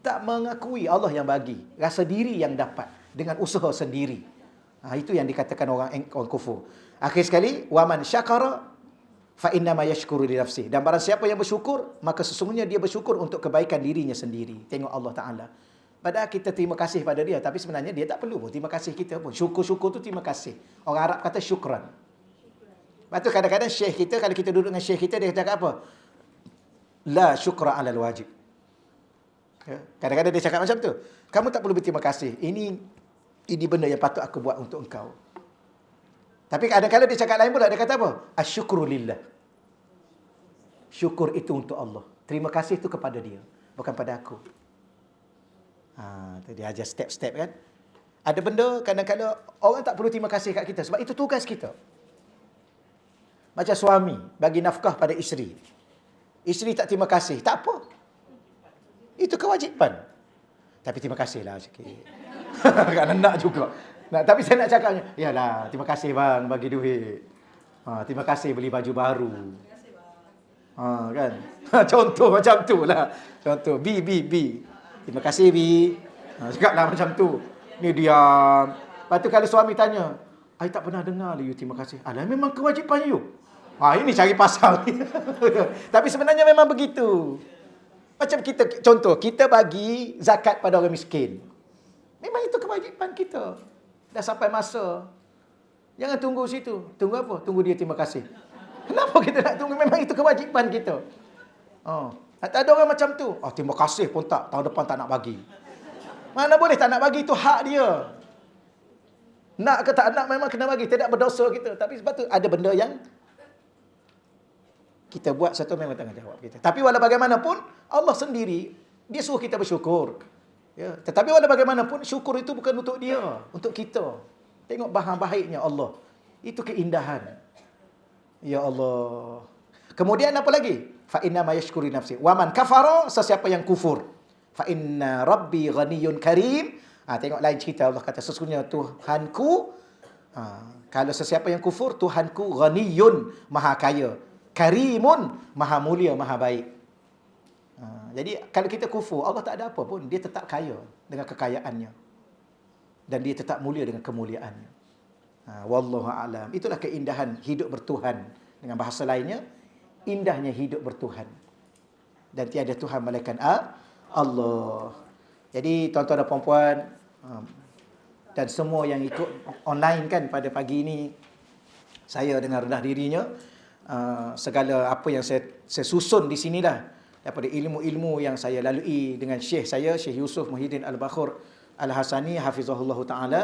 S1: Tak mengakui Allah yang bagi. Rasa diri yang dapat dengan usaha sendiri. Itu yang dikatakan orang kufur. Akhir sekali, waman syakara fa inna ma yashkuru li nafsihi. Dan barang siapa yang bersyukur, maka sesungguhnya dia bersyukur untuk kebaikan dirinya sendiri. Tengok Allah Taala. Padahal kita terima kasih pada dia, tapi sebenarnya dia tak perlu pun terima kasih kita pun. Syukur-syukur tu terima kasih. Orang Arab kata syukran. Lepas tu kadang-kadang syekh kita, kalau kita duduk dengan syekh kita, dia cakap apa? La syukra alal wajib. Ya. Kadang-kadang dia cakap macam tu. Kamu tak perlu berterima kasih. Ini benda yang patut aku buat untuk engkau. Tapi kadang-kadang dia cakap lain pula. Dia kata apa? Asyukru lillah. Syukur itu untuk Allah. Terima kasih itu kepada dia. Bukan pada aku. Dia ajar step-step kan. Ada benda kadang-kadang orang tak perlu terima kasih kat kita. Sebab itu tugas kita. Macam suami bagi nafkah pada isteri. Isteri tak terima kasih. Tak apa. Itu kewajipan. Tapi terima kasihlah sikit. Kan nak juga. Tapi saya nak cakapnya, yalah, terima kasih bang bagi duit. Terima kasih beli baju baru. Kan? Contoh macam tu lah. Contoh, B. Terima kasih, B. Cakaplah macam tu. Ni diam. Lepas tu kalau suami tanya, I tak pernah dengar you terima kasih. Alah, memang kewajipan you. Ini cari pasal. Tapi sebenarnya memang begitu. Macam kita, contoh, kita bagi zakat pada orang miskin. Memang itu kewajipan kita. Dah sampai masa. Jangan tunggu situ. Tunggu apa? Tunggu dia terima kasih. Kenapa kita nak tunggu? Memang itu kewajipan kita. Tak ada orang macam tu. Terima kasih pun tak. Tahun depan tak nak bagi. Mana boleh tak nak bagi? Itu hak dia. Nak ke tak nak memang kena bagi. Tidak berdosa kita. Tapi sebab tu ada benda yang kita buat satu memang tanggungjawab kita. Tapi walau bagaimanapun, Allah sendiri, dia suruh kita bersyukur. Ya. Tetapi walau bagaimanapun, syukur itu bukan untuk dia. Untuk kita. Tengok bahagiannya Allah. Itu keindahan. Ya Allah. Kemudian apa lagi? Fa inna ma yashkuri nafsi. Wa man kafara, sesiapa yang kufur. Fa inna rabbi ghaniyyun karim. Tengok lain cerita Allah kata sesungguhnya Tuhanku. Kalau sesiapa yang kufur, Tuhanku ghaniyyun, maha kaya. Karimun, maha mulia, maha baik. Jadi kalau kita kufur, Allah tak ada apa pun. Dia tetap kaya dengan kekayaannya. Dan dia tetap mulia dengan kemuliaannya. Wallahu a'lam. Itulah keindahan hidup bertuhan. Dengan bahasa lainnya, indahnya hidup bertuhan. Dan tiada Tuhan melainkan Allah. Jadi tuan-tuan dan puan-puan, dan semua yang ikut online kan pada pagi ini, saya dengan rendah dirinya, segala apa yang saya susun di sinilah daripada ilmu-ilmu yang saya lalui dengan Syekh saya, Syekh Yusuf Muhyiddin Al-Bakhur Al-Hasani hafizahullah ta'ala.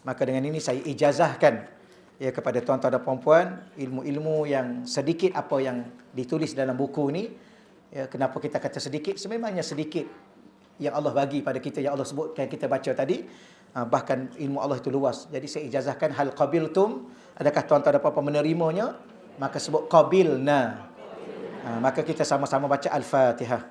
S1: Maka dengan ini saya ijazahkan kepada tuan-tuan dan puan-puan ilmu-ilmu yang sedikit apa yang ditulis dalam buku ini. Kenapa kita kata sedikit? Sememangnya sedikit yang Allah bagi pada kita, yang Allah sebutkan kita baca tadi. Bahkan ilmu Allah itu luas. Jadi saya ijazahkan hal qabiltum, adakah tuan-tuan dan puan-puan menerimanya? Maka sebut qabilna. Maka kita sama-sama baca Al-Fatihah.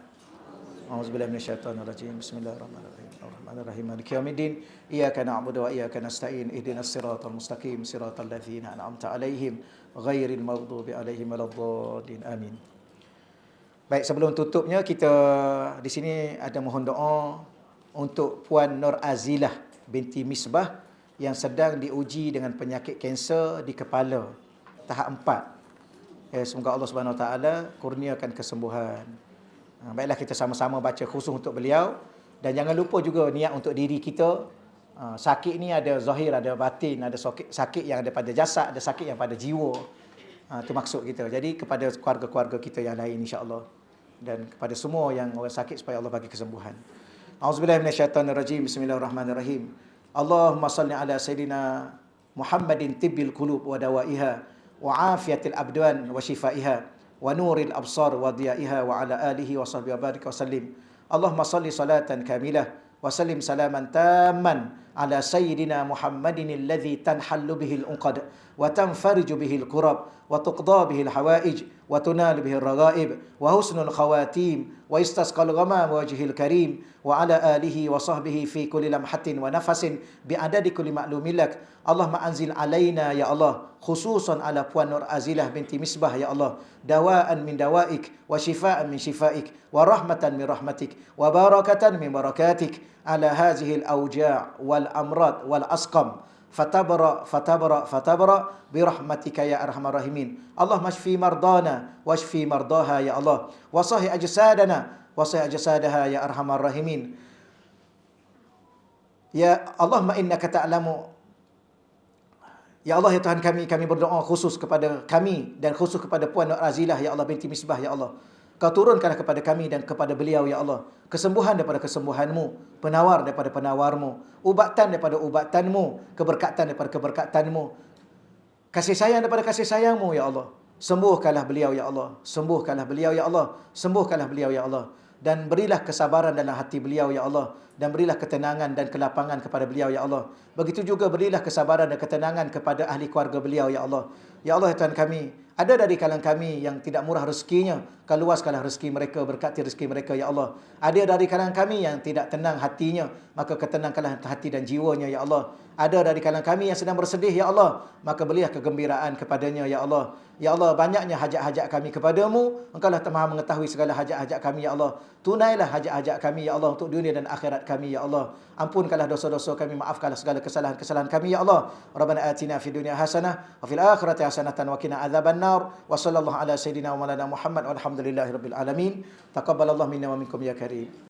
S1: A'udzubillahi minasyaitonir rajim. Bismillahirrahmanirrahim. Ar-Rahmanir-Rahim. Maliki yaumiddin. Iyyaka na'budu wa iyyaka nasta'in. Ihdinas siratal mustaqim. Siratal ladzina an'amta 'alaihim ghairil maghdubi 'alaihim waladdallin. Amin. Baik, sebelum tutupnya kita di sini ada mohon doa untuk Puan Nur Azilah binti Misbah yang sedang diuji dengan penyakit kanser di kepala tahap 4. Semoga Allah Subhanahu Wa Taala kurniakan kesembuhan. Baiklah, kita sama-sama baca khusus untuk beliau. Dan jangan lupa juga niat untuk diri kita. Sakit ni ada zahir, ada batin, ada sakit yang ada pada jasad, ada sakit yang pada jiwa. Itu maksud kita. Jadi kepada keluarga-keluarga kita yang lain insya-Allah, dan kepada semua yang orang sakit supaya Allah bagi kesembuhan. Auzubillahi minasyaitonirrajim. Bismillahirrahmanirrahim. Allahumma salli ala sayidina Muhammadin tibbil qulub wa dawaiha wa afiyatil abdan wa shifaiha wa nuril absar wa diyaiha wa ala alihi wa sahbihi wa barik wa sallim. Allahumma salli salatan kamilah wa sallim salaman tamman ala sayyidina Muhammadin alladhi tanhallu bihi al-uqad wa tanfariju bihi al-kurab wa tuqda bihi al-hawaij wa tunalu bihi al-raghaib wa husnul khawatim wa istasqal ghamam wajhil karim wa ala alihi wa sahbihi fi kulli lamhatin wa nafasin bi adadi kulli ma'lumin lak. Allahumma anzil alaina ya Allah, khususan ala Puan Nur Azilah binti Misbah ya Allah, dawaan min dawaik wa shifaan min shifaik wa rahmatan min rahmatik wa barakatan min barakatik ala hazihi al-awja' wal amrad wal asqam fatabra birahmatika ya arhamar rahimin. Allahumma shfi mardana washfi mardaha ya Allah, wa sahih ajsadana wa sahih ajsadaha ya arhamar rahimin. Ya Allahumma innaka ta'lamu, ya Allah ya Tuhan kami berdoa khusus kepada kami dan khusus kepada Puan Nur Azilah ya Allah binti Misbah ya Allah. Kau turunkanlah kepada kami dan kepada beliau ya Allah kesembuhan daripada kesembuhan-Mu, penawar daripada penawar-Mu, ubatan daripada ubatanmu, keberkatan daripada keberkatan-Mu, kasih sayang daripada kasih sayang-Mu ya Allah. Sembuhkanlah beliau ya Allah, sembuhkanlah beliau ya Allah, sembuhkanlah beliau ya Allah. Dan berilah kesabaran dalam hati beliau ya Allah, dan berilah ketenangan dan kelapangan kepada beliau ya Allah. Begitu juga berilah kesabaran dan ketenangan kepada ahli keluarga beliau ya Allah. Ya Allah ya Tuhan kami, ada dari kalangan kami yang tidak murah rezekinya, kau luaskanlah rezeki mereka, berkati rezeki mereka ya Allah. Ada dari kalangan kami yang tidak tenang hatinya, maka ketenangkanlah hati dan jiwanya ya Allah. Ada dari kalangan kami yang sedang bersedih ya Allah, maka berilah kegembiraan kepadanya ya Allah. Ya Allah, banyaknya hajat-hajat kami kepadamu, Engkau lah Maha mengetahui segala hajat-hajat kami ya Allah. Tunailah hajat-hajat kami ya Allah untuk dunia dan akhirat kami ya Allah. Ampunkanlah dosa-dosa kami, maafkanlah segala kesalahan-kesalahan kami ya Allah. Rabbana atina fid dunya hasanah wa fil akhirati hasanatan wa qina adzabannar. Wa sallallahu ala sayidina wa maulana Muhammad walhamdulillahi rabbil alamin. Taqabbalallahu minna wa minkum ya karim.